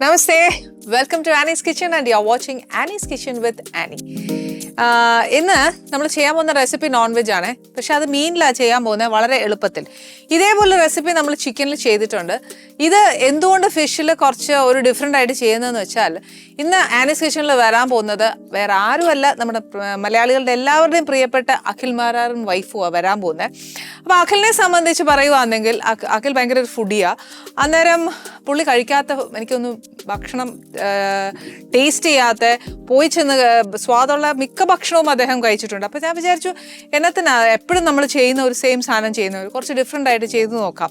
Namaste. Welcome to Annie's Kitchen and you're watching Annie's Kitchen with Annie. ഇന്ന് നമ്മൾ ചെയ്യാൻ പോകുന്ന റെസിപ്പി നോൺ വെജ് ആണ്. പക്ഷെ അത് മീനിലാണ് ചെയ്യാൻ പോകുന്നത് വളരെ എളുപ്പത്തിൽ. ഇതേപോലെ റെസിപ്പി നമ്മൾ ചിക്കനിൽ ചെയ്തിട്ടുണ്ട്. ഇത് എന്തുകൊണ്ട് ഫിഷിൽ കുറച്ച് ഒരു ഡിഫറെൻ്റ് ആയിട്ട് ചെയ്യുന്നതെന്ന് വെച്ചാൽ ഇന്ന് ആനീസ് കിച്ചണിൽ വരാൻ പോകുന്നത് വേറെ ആരുമല്ല, നമ്മുടെ മലയാളികളുടെ എല്ലാവരുടെയും പ്രിയപ്പെട്ട അഖിൽ മാരാറും വൈഫുമാണ് വരാൻ പോകുന്നത്. അപ്പോൾ അഖിലിനെ സംബന്ധിച്ച് പറയുകയാണെങ്കിൽ അഖിൽ ഭയങ്കര ഒരു ഫുഡിയാണ്. അന്നേരം പുള്ളി കഴിക്കാത്ത എനിക്കൊന്നും ഭക്ഷണം ടേസ്റ്റ് ചെയ്യാത്ത പോയി ചെന്ന് സ്വാദുള്ള മിക്ക ഭക്ഷണവും അദ്ദേഹം കഴിച്ചിട്ടുണ്ട്. അപ്പോൾ ഞാൻ വിചാരിച്ചു എന്നത്തിനാ എപ്പോഴും നമ്മൾ ചെയ്യുന്ന ഒരു സെയിം സാധനം ചെയ്യുന്നവർ കുറച്ച് ഡിഫറെൻ്റ് ആയിട്ട് ചെയ്തു നോക്കാം.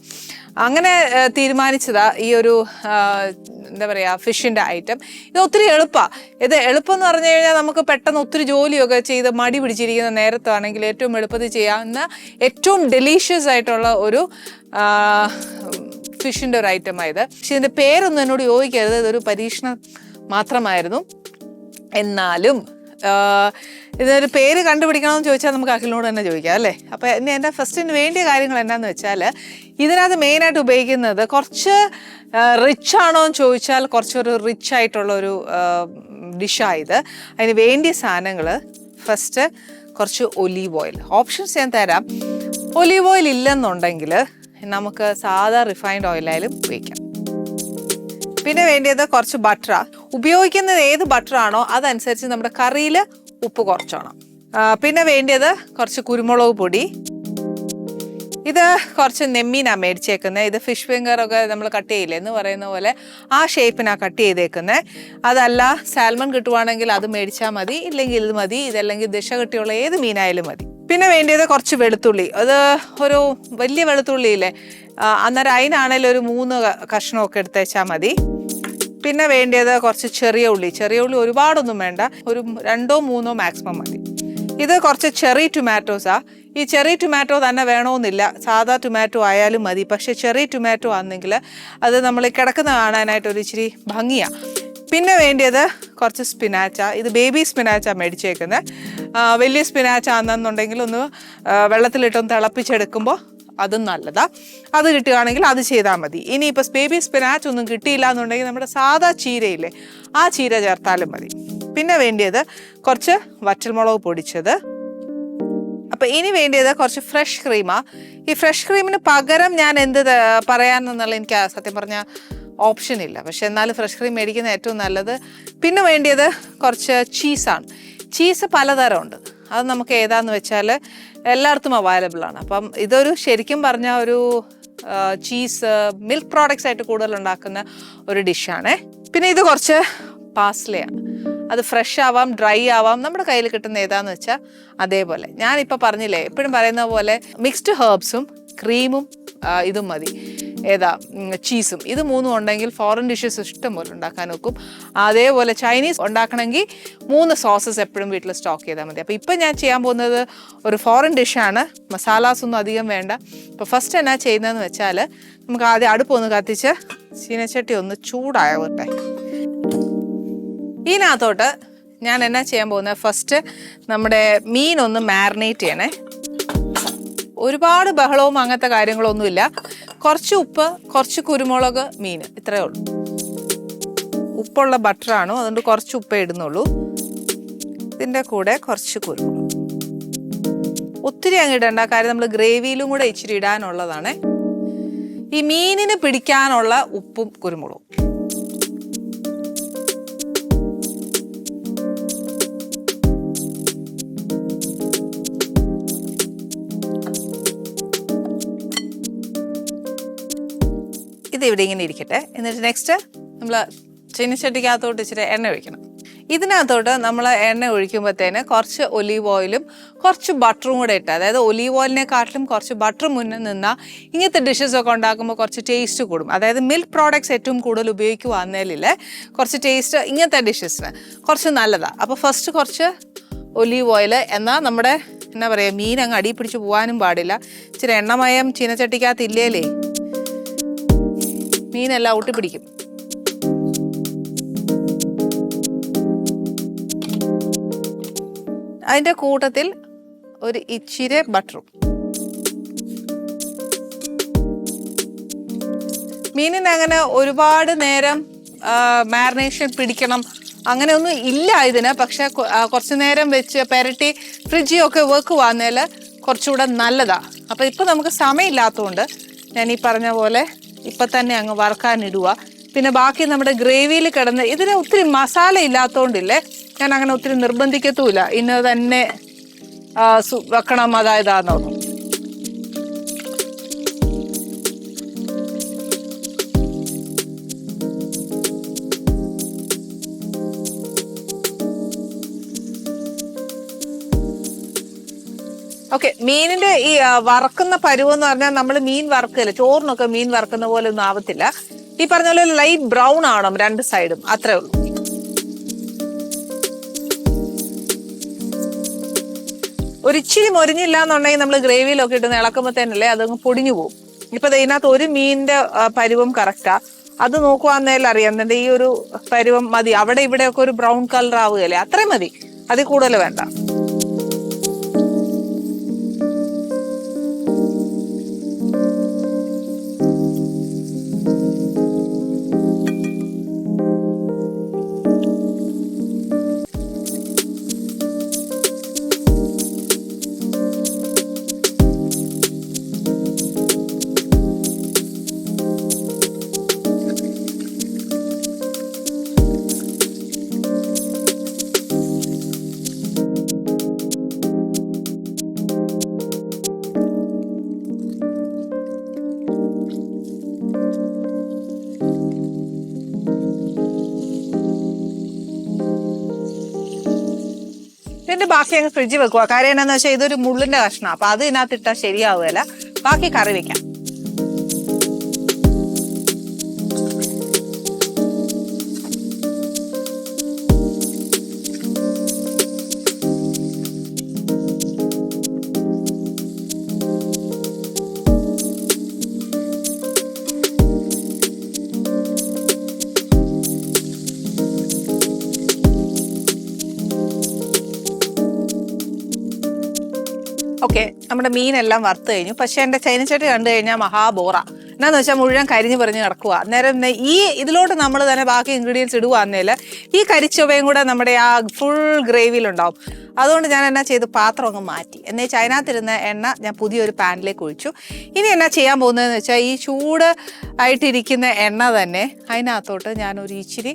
അങ്ങനെ തീരുമാനിച്ചതാ ഈ ഒരു എന്താ പറയുക ഫിഷിൻ്റെ ഐറ്റം. ഇത് ഒത്തിരി എളുപ്പമാണ്. ഇത് എളുപ്പം എന്ന് പറഞ്ഞു കഴിഞ്ഞാൽ നമുക്ക് പെട്ടെന്ന് ഒത്തിരി ജോലിയൊക്കെ ചെയ്ത് മടി പിടിച്ചിരിക്കുന്ന നേരത്താണെങ്കിൽ ഏറ്റവും എളുപ്പത്തിൽ ചെയ്യാവുന്ന ഏറ്റവും ഡെലീഷ്യസ് ആയിട്ടുള്ള ഒരു ഫിഷിൻ്റെ ഒരു ഐറ്റമായത്. പക്ഷെ ഇതിൻ്റെ പേരൊന്നും എന്നോട് ചോദിക്കരുത്, ഇതൊരു പരീക്ഷണം മാത്രമായിരുന്നു. എന്നാലും ഇതൊരു പേര് കണ്ടുപിടിക്കണമെന്ന് ചോദിച്ചാൽ നമുക്ക് അഖിലിനോട് തന്നെ ചോദിക്കാം അല്ലേ. അപ്പോൾ എൻ്റെ ഫസ്റ്റിന് വേണ്ടിയ കാര്യങ്ങൾ എന്താണെന്ന് വെച്ചാൽ ഇതിനകത്ത് മെയിനായിട്ട് ഉപയോഗിക്കുന്നത് കുറച്ച് റിച്ച് ആണോ എന്ന് ചോദിച്ചാൽ കുറച്ചൊരു റിച്ച് ആയിട്ടുള്ളൊരു ഡിഷായത്. അതിന് വേണ്ടിയ സാധനങ്ങൾ ഫസ്റ്റ് കുറച്ച് ഒലീവ് ഓയിൽ. ഓപ്ഷൻസ് ഞാൻ തരാം. ഒലീവ് ഓയിൽ ഇല്ലെന്നുണ്ടെങ്കിൽ നമുക്ക് സാധാ റിഫൈൻഡ് ഓയിലായാലും ഉപയോഗിക്കാം. പിന്നെ വേണ്ടിയത് കുറച്ച് ബട്ടറാ. ഉപയോഗിക്കുന്നത് ഏത് ബട്ടറാണോ അതനുസരിച്ച് നമ്മുടെ കറിയിൽ ഉപ്പ് കുറച്ചോണം. പിന്നെ വേണ്ടിയത് കുറച്ച് കുരുമുളക് പൊടി. ഇത് കുറച്ച് നെമ്മീനാണ് മേടിച്ചേക്കുന്നത്. ഇത് ഫിഷ് ഫിംഗറൊക്കെ നമ്മൾ കട്ട് ചെയ്യില്ലേ എന്ന് പറയുന്ന പോലെ ആ ഷേപ്പിനാണ് കട്ട് ചെയ്തേക്കുന്നത്. അതല്ല സാൽമൺ കിട്ടുവാണെങ്കിൽ അത് മേടിച്ചാൽ മതി, ഇല്ലെങ്കിൽ ഇത് മതി. ഇതല്ലെങ്കിൽ ദിശ കെട്ടിയുള്ള ഏത് മീനായാലും മതി. പിന്നെ വേണ്ടിയത് കുറച്ച് വെളുത്തുള്ളി. അത് ഒരു വലിയ വെളുത്തുള്ളിയില്ലേ, അന്നേരം അതിനാണേലും ഒരു 3 കഷ്ണമൊക്കെ എടുത്തേച്ചാൽ മതി. പിന്നെ വേണ്ടിയത് കുറച്ച് ചെറിയ ഉള്ളി. ചെറിയ ഉള്ളി ഒരുപാടൊന്നും വേണ്ട, ഒരു 2-3 മാക്സിമം മതി. ഇത് കുറച്ച് ചെറി ടൊമാറ്റോസാണ്. ഈ ചെറി ടൊമാറ്റോ തന്നെ വേണമെന്നില്ല, സാധാ ടൊമാറ്റോ ആയാലും മതി. പക്ഷേ ചെറി ടൊമാറ്റോ ആണെങ്കിൽ അത് നമ്മൾ കിടക്കുന്ന കാണാനായിട്ട് ഒരു ഇച്ചിരി ഭംഗിയാണ്. പിന്നെ വേണ്ടിയത് കുറച്ച് സ്പിനാച്ച. ഇത് ബേബി സ്പിനാച്ചാണ് മേടിച്ചേക്കുന്നത്. വലിയ സ്പിനാച്ച ആണെന്നുണ്ടെങ്കിൽ ഒന്ന് വെള്ളത്തിലിട്ടൊന്ന് തിളപ്പിച്ചെടുക്കുമ്പോൾ അതും നല്ലതാണ്. അത് കിട്ടുകയാണെങ്കിൽ അത് ചെയ്താൽ മതി. ഇനിയിപ്പോൾ ബേബി സ്പിനാച്ച് ഒന്നും കിട്ടിയില്ല എന്നുണ്ടെങ്കിൽ നമ്മുടെ സാധാ ചീരയില്ലേ, ആ ചീര ചേർത്താലും മതി. പിന്നെ വേണ്ടിയത് കുറച്ച് വറ്റൽമുളക് പൊടിച്ചത്. അപ്പോൾ ഇനി വേണ്ടിയത് കുറച്ച് ഫ്രഷ് ക്രീമാണ്. ഈ ഫ്രഷ് ക്രീമിന് പകരം ഞാൻ എന്ത് പറയാനെന്നുള്ള എനിക്ക് സത്യം പറഞ്ഞാൽ ഓപ്ഷൻ ഇല്ല. പക്ഷെ എന്നാലും ഫ്രഷ് ക്രീം മേടിക്കുന്ന ഏറ്റവും നല്ലത്. പിന്നെ വേണ്ടിയത് കുറച്ച് ചീസാണ്. ചീസ് പലതരമുണ്ട്. അത് നമുക്ക് ഏതാന്ന് വെച്ചാൽ എല്ലായിടത്തും അവൈലബിൾ ആണ്. അപ്പം ഇതൊരു ശരിക്കും പറഞ്ഞാൽ ഒരു ചീസ് മിൽക്ക് പ്രോഡക്ട്സ് ആയിട്ട് കൂടുതൽ ഉണ്ടാക്കുന്ന ഒരു ഡിഷാണ്. പിന്നെ ഇത് കുറച്ച് പാസ്ലയാണ്. അത് ഫ്രഷ് ആവാം, ഡ്രൈ ആവാം, നമ്മുടെ കയ്യിൽ കിട്ടുന്ന ഏതാന്ന് വെച്ചാൽ അതേപോലെ. ഞാനിപ്പോൾ പറഞ്ഞില്ലേ, എപ്പോഴും പറയുന്ന പോലെ മിക്സ്ഡ് ഹെർബ്സും ക്രീമും ഇതും മതി. ഏതാ ചീസും. ഇത് 3 ഉണ്ടെങ്കിൽ ഫോറിൻ ഡിഷസ് ഇഷ്ടം പോലെ ഉണ്ടാക്കാൻ നോക്കും. അതേപോലെ ചൈനീസ് ഉണ്ടാക്കണമെങ്കിൽ 3 സോസസ് എപ്പോഴും വീട്ടിൽ സ്റ്റോക്ക് ചെയ്താൽ മതി. അപ്പോൾ ഇപ്പം ഞാൻ ചെയ്യാൻ പോകുന്നത് ഒരു ഫോറിൻ ഡിഷാണ്. മസാലാസ് ഒന്നും അധികം വേണ്ട. ഇപ്പോൾ ഫസ്റ്റ് എന്നാ ചെയ്യുന്നതെന്ന് വെച്ചാൽ നമുക്ക് ആദ്യം അടുപ്പൊന്ന് കത്തിച്ച് ചീനച്ചട്ടി ഒന്ന് ചൂടാവട്ടെ. ഇതിനകത്തോട്ട് ഞാൻ എന്നാ ചെയ്യാൻ പോകുന്നത്, ഫസ്റ്റ് നമ്മുടെ മീനൊന്ന് മാരിനേറ്റ് ചെയ്യണേ. ഒരുപാട് ബഹളവും അങ്ങനത്തെ കാര്യങ്ങളൊന്നുമില്ല. കുറച്ച് ഉപ്പ്, കുറച്ച് കുരുമുളക്, മീൻ, ഇത്രയേ ഉള്ളൂ. ഉപ്പുള്ള ബട്ടറാണോ, അതുകൊണ്ട് കുറച്ച് ഉപ്പേ ഇടുന്നുള്ളൂ. ഇതിൻ്റെ കൂടെ കുറച്ച് കുരുമുളക്. ഒത്തിരി അങ്ങ് ഇടണ്ട, കാര്യം നമ്മൾ ഗ്രേവിയിലും കൂടെ ഇച്ചിരി ഇടാനുള്ളതാണ്. ഈ മീനിന് പിടിക്കാനുള്ള ഉപ്പും കുരുമുളകും. ഇതിവിടെ ഇങ്ങനെ ഇരിക്കട്ടെ. എന്നിട്ട് നെക്സ്റ്റ് നമ്മൾ ചീനച്ചട്ടിക്കകത്തോട്ട് ഇച്ചിരി എണ്ണ ഒഴിക്കണം. ഇതിനകത്തോട്ട് നമ്മൾ എണ്ണ ഒഴിക്കുമ്പോഴത്തേന് കുറച്ച് ഒലീവ് ഓയിലും കുറച്ച് ബട്ടറും കൂടെ ഇട്ട്, അതായത് ഒലീവ് ഓയിലിനെക്കാട്ടിലും കുറച്ച് ബട്ടർ മുന്നിൽ നിന്നാൽ ഇങ്ങനത്തെ ഡിഷസൊക്കെ ഉണ്ടാക്കുമ്പോൾ കുറച്ച് ടേസ്റ്റ് കൂടും. അതായത് മിൽക്ക് പ്രോഡക്ട്സ് ഏറ്റവും കൂടുതൽ ഉപയോഗിക്കുവാന്നേലില്ലേ കുറച്ച് ടേസ്റ്റ് ഇങ്ങനത്തെ ഡിഷസിന് കുറച്ച് നല്ലതാണ്. അപ്പോൾ ഫസ്റ്റ് കുറച്ച് ഒലീവ് ഓയിൽ. എന്നാൽ നമ്മുടെ എന്നാ പറയുക, മീൻ അങ്ങ് അടി പിടിച്ച് പോകാനും പാടില്ല. ഇച്ചിരി എണ്ണമയം ചീനച്ചട്ടിക്കകത്ത് ഇല്ലേലേ മീനെല്ലാം ഒട്ടിപ്പിടിക്കും. അതിൻ്റെ കൂട്ടത്തിൽ ഒരു ഇച്ചിരി ബട്ടറും. മീനിന് അങ്ങനെ ഒരുപാട് നേരം മാരിനേഷൻ പിടിക്കണം അങ്ങനെയൊന്നും ഇല്ല ഇതിന്. പക്ഷെ കുറച്ചു നേരം വെച്ച് പെരട്ടി ഫ്രിഡ്ജിലൊക്കെ വെക്കുവാന്നേൽ കുറച്ചുകൂടെ നല്ലതാ. അപ്പം ഇപ്പം നമുക്ക് സമയമില്ലാത്തതുകൊണ്ട് ഞാൻ ഈ പറഞ്ഞ പോലെ ഇപ്പം തന്നെ അങ്ങ് വറുക്കാനിടുക. പിന്നെ ബാക്കി നമ്മുടെ ഗ്രേവിയിൽ കിടന്ന് ഇതിന് ഒത്തിരി മസാല ഇല്ലാത്തതുകൊണ്ടില്ലേ ഞാൻ അങ്ങനെ ഒത്തിരി നിർബന്ധിക്കത്തുമില്ല ഇന്ന് തന്നെ വെക്കണം അതായതാന്നൊന്നും. ഓക്കെ, മീനിന്റെ ഈ വറക്കുന്ന പരുവെന്ന് പറഞ്ഞാൽ നമ്മൾ മീൻ വറക്കില്ല, ചോറിനൊക്കെ മീൻ വറക്കുന്ന പോലെ ഒന്നും ആവത്തില്ല. ഈ പറഞ്ഞ പോലെ ലൈറ്റ് ബ്രൗൺ ആവണം രണ്ട് സൈഡും, അത്രേ ഉള്ളൂ. ഒരിച്ചിരി മൊരിഞ്ഞില്ല എന്നുണ്ടെങ്കിൽ നമ്മൾ ഗ്രേവിയിലൊക്കെ ഇട്ട് ഇളക്കുമ്പോഴത്തേനല്ലേ അതങ്ങ് പൊടിഞ്ഞു പോകും. ഇപ്പൊ ഇതിനകത്ത് ഒരു മീനിന്റെ പരുവം കറക്റ്റാ, അത് നോക്കുവാന്നേലും അറിയാം. എന്നിട്ട് ഈ ഒരു പരുവം മതി. അവിടെ ഇവിടെയൊക്കെ ഒരു ബ്രൗൺ കളർ ആവുകയല്ലേ, അത്രയും മതി, അതിൽ കൂടുതൽ വേണ്ട. ഇതിന്റെ ബാക്കി അങ്ങ് ഫ്രിഡ്ജിൽ വെക്കുക. കാര്യം എന്നാന്ന് വെച്ചാൽ ഇതൊരു മുള്ളിന്റെ കഷ്ണം, അപ്പൊ അത് ഇതിനകത്ത് ഇട്ടാൽ ശരിയാവുകയില്ല. ബാക്കി കറി വെക്കാം. ഓക്കെ, നമ്മുടെ മീനെല്ലാം വറുത്ത് കഴിഞ്ഞു. പക്ഷെ എൻ്റെ ചൈനച്ചട്ടി കണ്ടു കഴിഞ്ഞാൽ മഹാബോറ. എന്നാന്ന് വെച്ചാൽ മുഴുവൻ കരിഞ്ഞ് പറഞ്ഞ് കിടക്കുക. അന്നേരം ഈ ഇതിലോട്ട് നമ്മൾ തന്നെ ബാക്കി ഇൻഗ്രീഡിയൻസ് ഇടുവാന്നേൽ ഈ കരിച്ചവയും കൂടെ നമ്മുടെ ആ ഫുൾ ഗ്രേവിയിലുണ്ടാവും. അതുകൊണ്ട് ഞാൻ എന്നാ ചെയ്തു, പാത്രം അങ്ങ് മാറ്റി. എന്നേ അതിനകത്തിരുന്ന എണ്ണ ഞാൻ പുതിയൊരു പാനിലേക്ക് ഒഴിച്ചു. ഇനി എന്നാ ചെയ്യാൻ പോകുന്നതെന്ന് വെച്ചാൽ ഈ ചൂട് ആയിട്ടിരിക്കുന്ന എണ്ണ തന്നെ അതിനകത്തോട്ട് ഞാനൊരു ഇച്ചിരി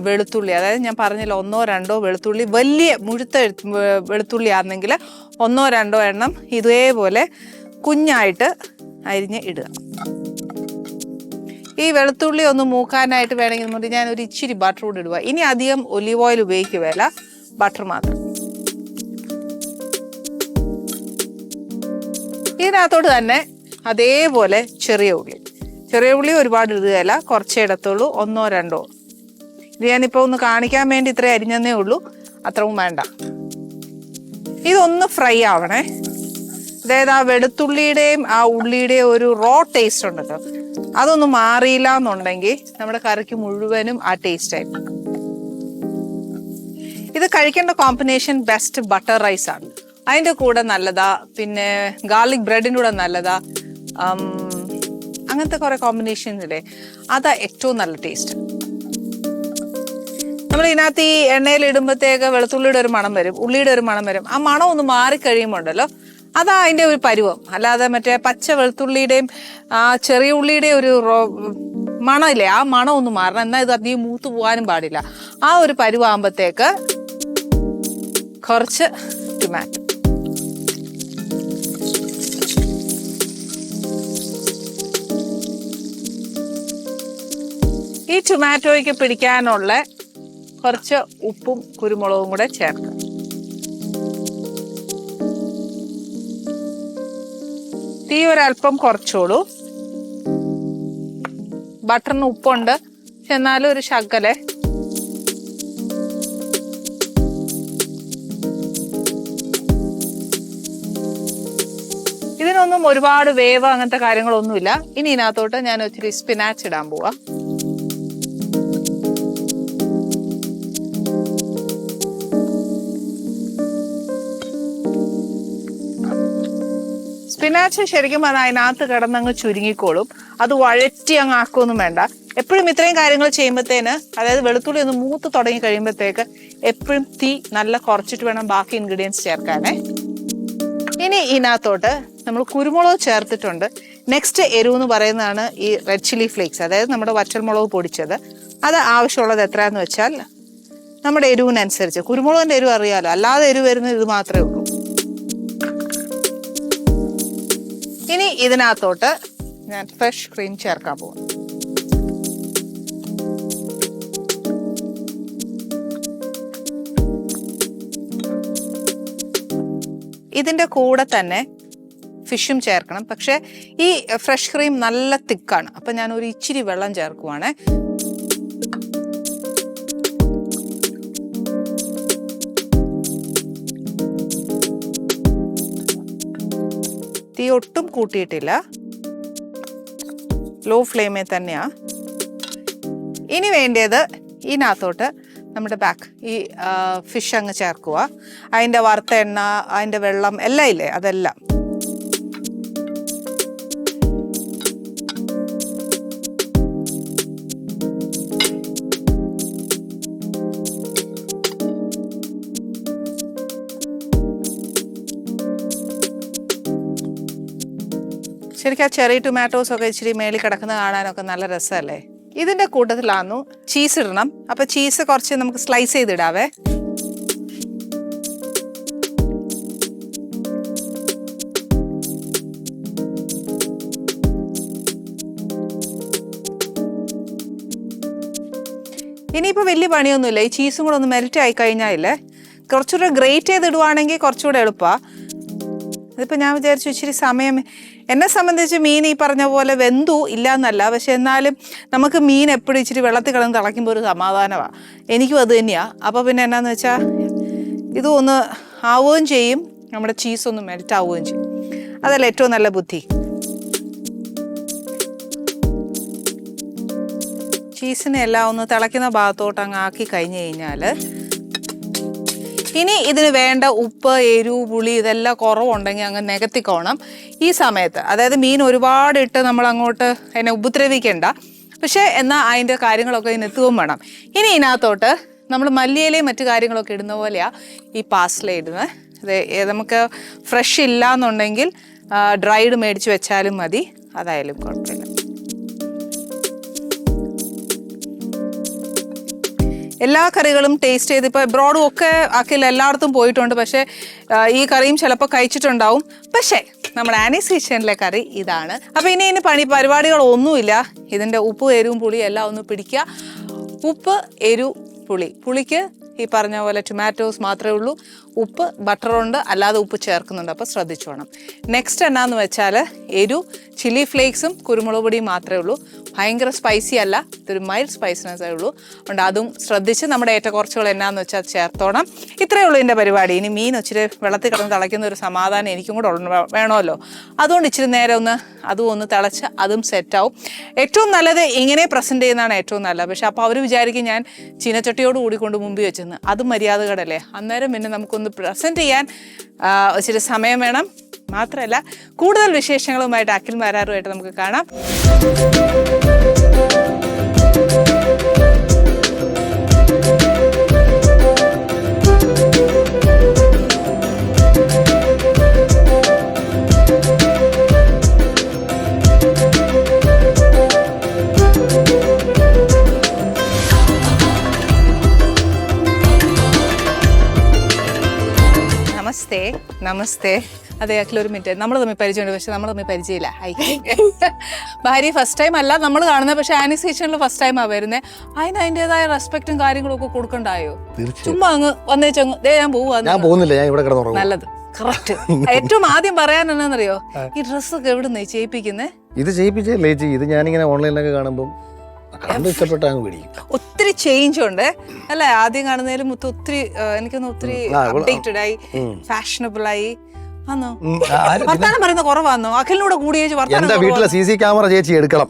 വെളുത്തുള്ളി, അതായത് ഞാൻ പറഞ്ഞില്ല 1-2 വെളുത്തുള്ളി, വലിയ മുഴുത്ത വെളുത്തുള്ളി ആണെങ്കിൽ 1-2 എണ്ണം ഇതേപോലെ കുഞ്ഞായിട്ട് അരിഞ്ഞ് ഇടുക. ഈ വെളുത്തുള്ളി ഒന്ന് മൂക്കാനായിട്ട് വേണമെങ്കിൽ ഞാൻ ഒരു ഇച്ചിരി ബട്ടർ കൂടി ഇടുക. ഇനി അധികം ഒലിവ് ഓയിൽ ഉപയോഗിക്കുകയല്ല, ബട്ടർ മാത്രം. ഇതിനകത്തോട്ട് തന്നെ അതേപോലെ ചെറിയ ഉള്ളി ഒരുപാട് ഇടുകയല്ല, കുറച്ചേ ഇടത്തുള്ളൂ, 1-2. ഇത് ഞാനിപ്പോൾ ഒന്ന് കാണിക്കാൻ വേണ്ടി ഇത്രയും അരിഞ്ഞതേ ഉള്ളൂ, അത്രയും വേണ്ട. ഇതൊന്ന് ഫ്രൈ ആവണേ. അതായത് ആ വെളുത്തുള്ളിയുടെയും ആ ഉള്ളിയുടെയും ഒരു റോ ടേസ്റ്റ് ഉണ്ടല്ലോ, അതൊന്നും മാറിയില്ല എന്നുണ്ടെങ്കിൽ നമ്മുടെ കറിക്ക് മുഴുവനും ആ ടേസ്റ്റ് ആയി. ഇത് കഴിക്കേണ്ട കോമ്പിനേഷൻ ബെസ്റ്റ് ബട്ടർ റൈസ് ആണ്. അതിൻ്റെ കൂടെ നല്ലതാ, പിന്നെ ഗാർലിക് ബ്രെഡിൻ്റെ കൂടെ നല്ലതാ, അങ്ങനത്തെ കുറെ കോമ്പിനേഷൻസ് ഇല്ലേ, അതാ ഏറ്റവും നല്ല ടേസ്റ്റ്. നമ്മൾ ഇതിനകത്ത് ഈ എണ്ണയിൽ ഇടുമ്പോഴത്തേക്ക് വെളുത്തുള്ളിയുടെ ഒരു മണം വരും, ഉള്ളിയുടെ ഒരു മണം വരും. ആ മണം ഒന്ന് മാറിക്കഴിയുമ്പോണ്ടല്ലോ അതാ അതിൻ്റെ ഒരു പരുവം. അല്ലാതെ മറ്റേ പച്ച വെളുത്തുള്ളിയുടെയും ആ ചെറിയ ഉള്ളിയുടെയും ഒരു മണമില്ലേ, ആ മണം ഒന്ന് മാറണം. എന്നാൽ ഇത് അധികം മൂത്ത് പോകാനും പാടില്ല. ആ ഒരു പരുവാകുമ്പോഴത്തേക്ക് കുറച്ച് ടൊമാറ്റോ, ഈ ടൊമാറ്റോയ്ക്ക് പിടിക്കാനുള്ള കുറച്ച് ഉപ്പും കുരുമുളകും കൂടെ ചേർക്കുക. തീ ഒരല്പം കുറച്ചോളൂ. ബട്ടറിന് ഉപ്പുണ്ട്, എന്നാലും ഒരു ശകലെ. ഇതിനൊന്നും ഒരുപാട് വേവ് അങ്ങനത്തെ കാര്യങ്ങളൊന്നുമില്ല. ഇനി ഇതിനകത്തോട്ട് ഞാൻ ഒത്തിരി സ്പിനാച്ച് ഇടാൻ പോവാ. സ്പിനാച്ച് ശരിക്കും പറഞ്ഞാൽ അതിനകത്ത് കിടന്നങ്ങ് ചുരുങ്ങിക്കോളും. അത് വഴറ്റി അങ്ങ് ആക്കൊന്നും വേണ്ട. എപ്പോഴും ഇത്രയും കാര്യങ്ങൾ ചെയ്യുമ്പോഴത്തേന്, അതായത് വെളുത്തുള്ളി ഒന്ന് മൂത്ത് തുടങ്ങി കഴിയുമ്പോഴത്തേക്ക് എപ്പോഴും തീ നല്ല കുറച്ചിട്ട് വേണം ബാക്കി ഇൻഗ്രീഡിയൻസ് ചേർക്കാനേ. ഇനി ഇതിനകത്തോട്ട് നമ്മൾ കുരുമുളക് ചേർത്തിട്ടുണ്ട്. നെക്സ്റ്റ് എരിവ് എന്ന് പറയുന്നതാണ് ഈ റെഡ് ചില്ലി ഫ്ലേക്സ്, അതായത് നമ്മുടെ വറ്റൽമുളക് പൊടിച്ചത്. അത് ആവശ്യമുള്ളത് എത്രയാന്ന് വെച്ചാൽ നമ്മുടെ എരിവിനനുസരിച്ച്. കുരുമുളകിന്റെ എരിവ് അറിയാലോ, അല്ലാതെ എരിവ് വരുന്നത് ഇത് മാത്രമേ ഉള്ളൂ. ഇനി ഇതിനകത്തോട്ട് ഞാൻ ഫ്രഷ് ക്രീം ചേർക്കാൻ പോകും. ഇതിന്റെ കൂടെ തന്നെ ഫിഷും ചേർക്കണം. പക്ഷെ ഈ ഫ്രഷ് ക്രീം നല്ല തിക്കാണ്, അപ്പൊ ഞാൻ ഒരു ഇച്ചിരി വെള്ളം ചേർക്കുവാണ്. തീ ഒട്ടും കൂട്ടിയിട്ടില്ല, ലോ ഫ്ലെയിമിൽ തന്നെയാ. ഇനി വേണ്ടത് ഇതിനകത്തോട്ട് നമ്മുടെ ഈ ഫിഷ് അങ്ങ് ചേർക്കുക. അതിൻ്റെ വറുത്ത എണ്ണ, അതിൻ്റെ വെള്ളം എല്ലാം ഇല്ലേ, അതെല്ലാം. ശരിക്കും ആ ചെറിയ ടൊമാറ്റോസ് ഒക്കെ ഇച്ചിരി മേളിൽ കിടക്കുന്ന കാണാനൊക്കെ നല്ല രസമല്ലേ. ഇതിന്റെ കൂട്ടത്തിലാന്നു ചീസ് ഇടണം. അപ്പൊ ചീസ് കുറച്ച് നമുക്ക് സ്ലൈസ് ചെയ്തിടാവേ. ഇനിയിപ്പോൾ വലിയ പണിയൊന്നുമില്ല. ഈ ചീസും കൂടെ ഒന്ന് മെൽറ്റ് ആയി കഴിഞ്ഞാലേ കുറച്ചുകൂടെ ഗ്രേറ്റ് ചെയ്തിടുവാണെങ്കിൽ കുറച്ചുകൂടെ എളുപ്പമാണ്. ഇതിപ്പോൾ ഞാൻ വിചാരിച്ചു ഇച്ചിരി സമയം, എന്നെ സംബന്ധിച്ച് മീൻ ഈ പറഞ്ഞ പോലെ വെന്തു ഇല്ല എന്നല്ല, പക്ഷെ എന്നാലും നമുക്ക് മീൻ എപ്പോഴും ഇച്ചിരി വെള്ളത്തിൽ കിടന്ന് തിളയ്ക്കുമ്പോൾ ഒരു സമാധാനമാണ്. എനിക്കും അത് തന്നെയാണ്. അപ്പോൾ പിന്നെ എന്നാന്ന് വെച്ചാൽ ഇതും ഒന്ന് ആവുകയും ചെയ്യും, നമ്മുടെ ചീസൊന്ന് മെൽറ്റ് ആവുകയും ചെയ്യും. അതല്ല ഏറ്റവും നല്ല ബുദ്ധി. ചീസിനെ എല്ലാം ഒന്ന് തിളയ്ക്കുന്ന ഭാഗത്തോട്ട് അങ്ങ് ആക്കി കഴിഞ്ഞ് കഴിഞ്ഞാൽ ഇനി ഇതിന് വേണ്ട ഉപ്പ്, എരിവ്, പുളി ഇതെല്ലാം കുറവുണ്ടെങ്കിൽ അങ്ങ് നികത്തിക്കോണം ഈ സമയത്ത്. അതായത് മീൻ ഒരുപാട് ഇട്ട് നമ്മൾ അങ്ങോട്ട് അതിനെ ഉപദ്രവിക്കേണ്ട, പക്ഷേ എന്നാൽ അതിൻ്റെ കാര്യങ്ങളൊക്കെ ഇതിനെത്തുകയും വേണം. ഇനി ഇതിനകത്തോട്ട് നമ്മൾ മല്ലിയിലയും മറ്റു കാര്യങ്ങളൊക്കെ ഇടുന്ന പോലെയാണ് ഈ പാസ്ല ഇടുന്നത്. അത് നമുക്ക് ഫ്രഷ് ഇല്ല എന്നുണ്ടെങ്കിൽ ഡ്രൈഡ് മേടിച്ച് വെച്ചാലും മതി, അതായാലും കുഴപ്പമില്ല. എല്ലാ കറികളും ടേസ്റ്റ് ചെയ്ത് ഇപ്പോൾ എബ്രോഡും ഒക്കെ ആക്കില്ല, എല്ലായിടത്തും പോയിട്ടുണ്ട്. പക്ഷേ ഈ കറിയും ചിലപ്പോൾ കഴിച്ചിട്ടുണ്ടാവും. പക്ഷേ നമ്മുടെ ആനീസ് കിച്ചണിലെ കറി ഇതാണ്. അപ്പോൾ ഇനി പരിപാടികളൊന്നുമില്ല. ഇതിൻ്റെ ഉപ്പും എരിവും പുളിയും എല്ലാം ഒന്ന് പിടിക്കുക. ഉപ്പ്, എരിവ്, പുളിക്ക് ഈ പറഞ്ഞ പോലെ ടൊമാറ്റോസ് മാത്രമേ ഉള്ളൂ. ഉപ്പ് ബട്ടറുണ്ട്, അല്ലാതെ ഉപ്പ് ചേർക്കുന്നുണ്ട്, അപ്പോൾ ശ്രദ്ധിച്ചോണം. നെക്സ്റ്റ് എന്നാന്ന് വെച്ചാൽ എരിവ്, ചില്ലി ഫ്ലേക്സും കുരുമുളക് പൊടിയും മാത്രമേ ഉള്ളൂ. ഭയങ്കര സ്പൈസി അല്ല, ഇതൊരു മൈൽഡ് സ്പൈസിനെസ്സേ ഉള്ളൂ. അതുകൊണ്ട് അതും ശ്രദ്ധിച്ച് നമ്മുടെ ഏറ്റക്കുറച്ചുകൾ എന്നാന്ന് വെച്ചാൽ ചേർത്തോണം. ഇത്രയേ ഉള്ളൂ ഇതിൻ്റെ പരിപാടി. ഇനി മീൻ ഇച്ചിരി വെള്ളത്തിൽ കിടന്ന് തിളയ്ക്കുന്ന ഒരു സമാധാനം എനിക്കും കൂടെ വേണമല്ലോ. അതുകൊണ്ട് ഇച്ചിരി നേരം അതും ഒന്ന് തിളച്ച് അതും സെറ്റാവും. ഏറ്റവും നല്ലത് ഇങ്ങനെ പ്രസൻറ്റ് ചെയ്യുന്നതാണ് ഏറ്റവും നല്ലത്. പക്ഷെ അപ്പോൾ അവർ വിചാരിക്കും ഞാൻ ചീനച്ചട്ടിയോട് കൂടിക്കൊണ്ട് മുമ്പിൽ വെച്ചെന്ന്. അതും മര്യാദകടല്ലേ. അന്നേരം പിന്നെ നമുക്കൊന്ന് പ്രസൻറ്റ് ചെയ്യാൻ ഇച്ചിരി സമയം വേണം. മാത്രമല്ല കൂടുതൽ വിശേഷങ്ങളുമായിട്ട് അഖിൽ മാരാറുമായിട്ട് നമുക്ക് കാണാം. നമസ്തേ. അതെ അഖിൽ, ഒരു മിനിറ്റ്. നമ്മൾ തമ്മിൽ പരിചയമുണ്ട്, പക്ഷെ നമ്മൾ തമ്മിൽ പരിചയമില്ല. ഭാര്യ ഫസ്റ്റ് ടൈം അല്ല നമ്മൾ കാണുന്നത്, പക്ഷെ ആനീസ് കിച്ചണിൽ ഫസ്റ്റ് ടൈമാണ് വരുന്നത്. അതിൻ്റെതായ റെസ്പെക്റ്റും കാര്യങ്ങളും ഒക്കെ കൊടുക്കണ്ടായോ? ചുമ്മാ അങ്ങ് വന്നേച്ചങ്ങ് ഞാൻ പോകുന്നില്ല. നല്ലത്, കറക്റ്റ്. ഏറ്റവും ആദ്യം പറയാൻ എന്നാന്നറിയോ, ഈ ഡ്രസ്സൊക്കെ എവിടെ നിന്ന് ചെയ്യിപ്പിക്കുന്നത്? ഇത് ചെയ്യിപ്പിച്ചല്ലേ ചേച്ചി, ഇത് ഞാനിങ്ങനെ ഓൺലൈനിലൊക്കെ കാണുമ്പോൾ ഒത്തിരി ചേഞ്ച് ഉണ്ട് അല്ലെ? ആദ്യം കാണുന്നതിലും ഒത്തിരി എനിക്കൊന്ന് ഒത്തിരി അപ്ഡേറ്റഡ് ആയി, ഫാഷനബിൾ ആയി. വർത്താനം പറയുന്ന കുറവാന്നോ? അഖിലിനോട് കൂടി എന്റെ വീട്ടിലെ CC ക്യാമറ ചേച്ചി എടുക്കണം,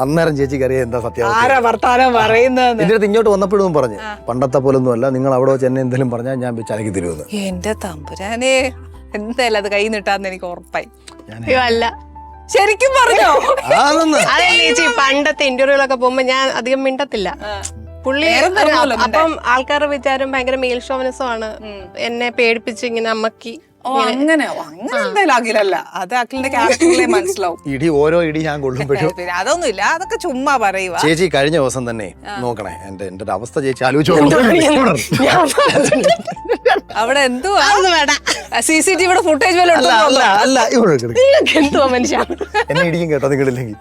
അന്നേരം ചേച്ചിക്ക് അറിയാം എന്താ സത്യം. വർത്താനം പറയുന്നത് എന്റെ അടുത്ത് ഇങ്ങോട്ട് വന്നപ്പോഴും പറഞ്ഞു, പണ്ടത്തെ പോലൊന്നും അല്ല, നിങ്ങൾ അവിടെ വെച്ച് എന്നെ എന്തെങ്കിലും പറഞ്ഞാൽ ഞാൻ ചലക്കി തരുമെന്ന്. എന്റെ തമ്പുരാനെ, എന്തായാലും അത് കൈ നീട്ടാന്ന് എനിക്ക് ഉറപ്പായി. അല്ല, ശരിക്കും പറഞ്ഞോ? അതൊന്ന് അതല്ലേ ചേച്ചി, പണ്ടത്തെ ഇന്റർവ്യൂലൊക്കെ പോകുമ്പോ ഞാൻ അധികം മിണ്ടത്തില്ല. പുള്ളി അപ്പം ആൾക്കാരുടെ വിചാരം ഭയങ്കര മേൽ ഷോവനിസമാണ്, എന്നെ പേടിപ്പിച്ച് ഇങ്ങനെ അമ്മക്കി. അങ്ങനെ എന്തായാലും അഖിലല്ല, അത് അഖിലിന്റെ ക്യാരക്ടറിലെ മനസ്സിലാവും. ഇടി ഓരോ ഇടി ഞാൻ കൊള്ളുമ്പോഴും പിന്നെ അതൊന്നുമില്ല, അതൊക്കെ ചുമ്മാ പറയുക. ചേച്ചി കഴിഞ്ഞ ദിവസം തന്നെ നോക്കണേ, എന്റെ ഒരു അവസ്ഥ ചേച്ചി ആലോചിച്ചു. അവിടെ എന്തുവാ CCTV ഫുട്ടേജ് വല്ല ഉണ്ടോ? അല്ല എന്തുവാ മനുഷ്യ, എന്നെ ഇടിക്കും കേട്ടോ നിങ്ങളില്ലെങ്കിൽ.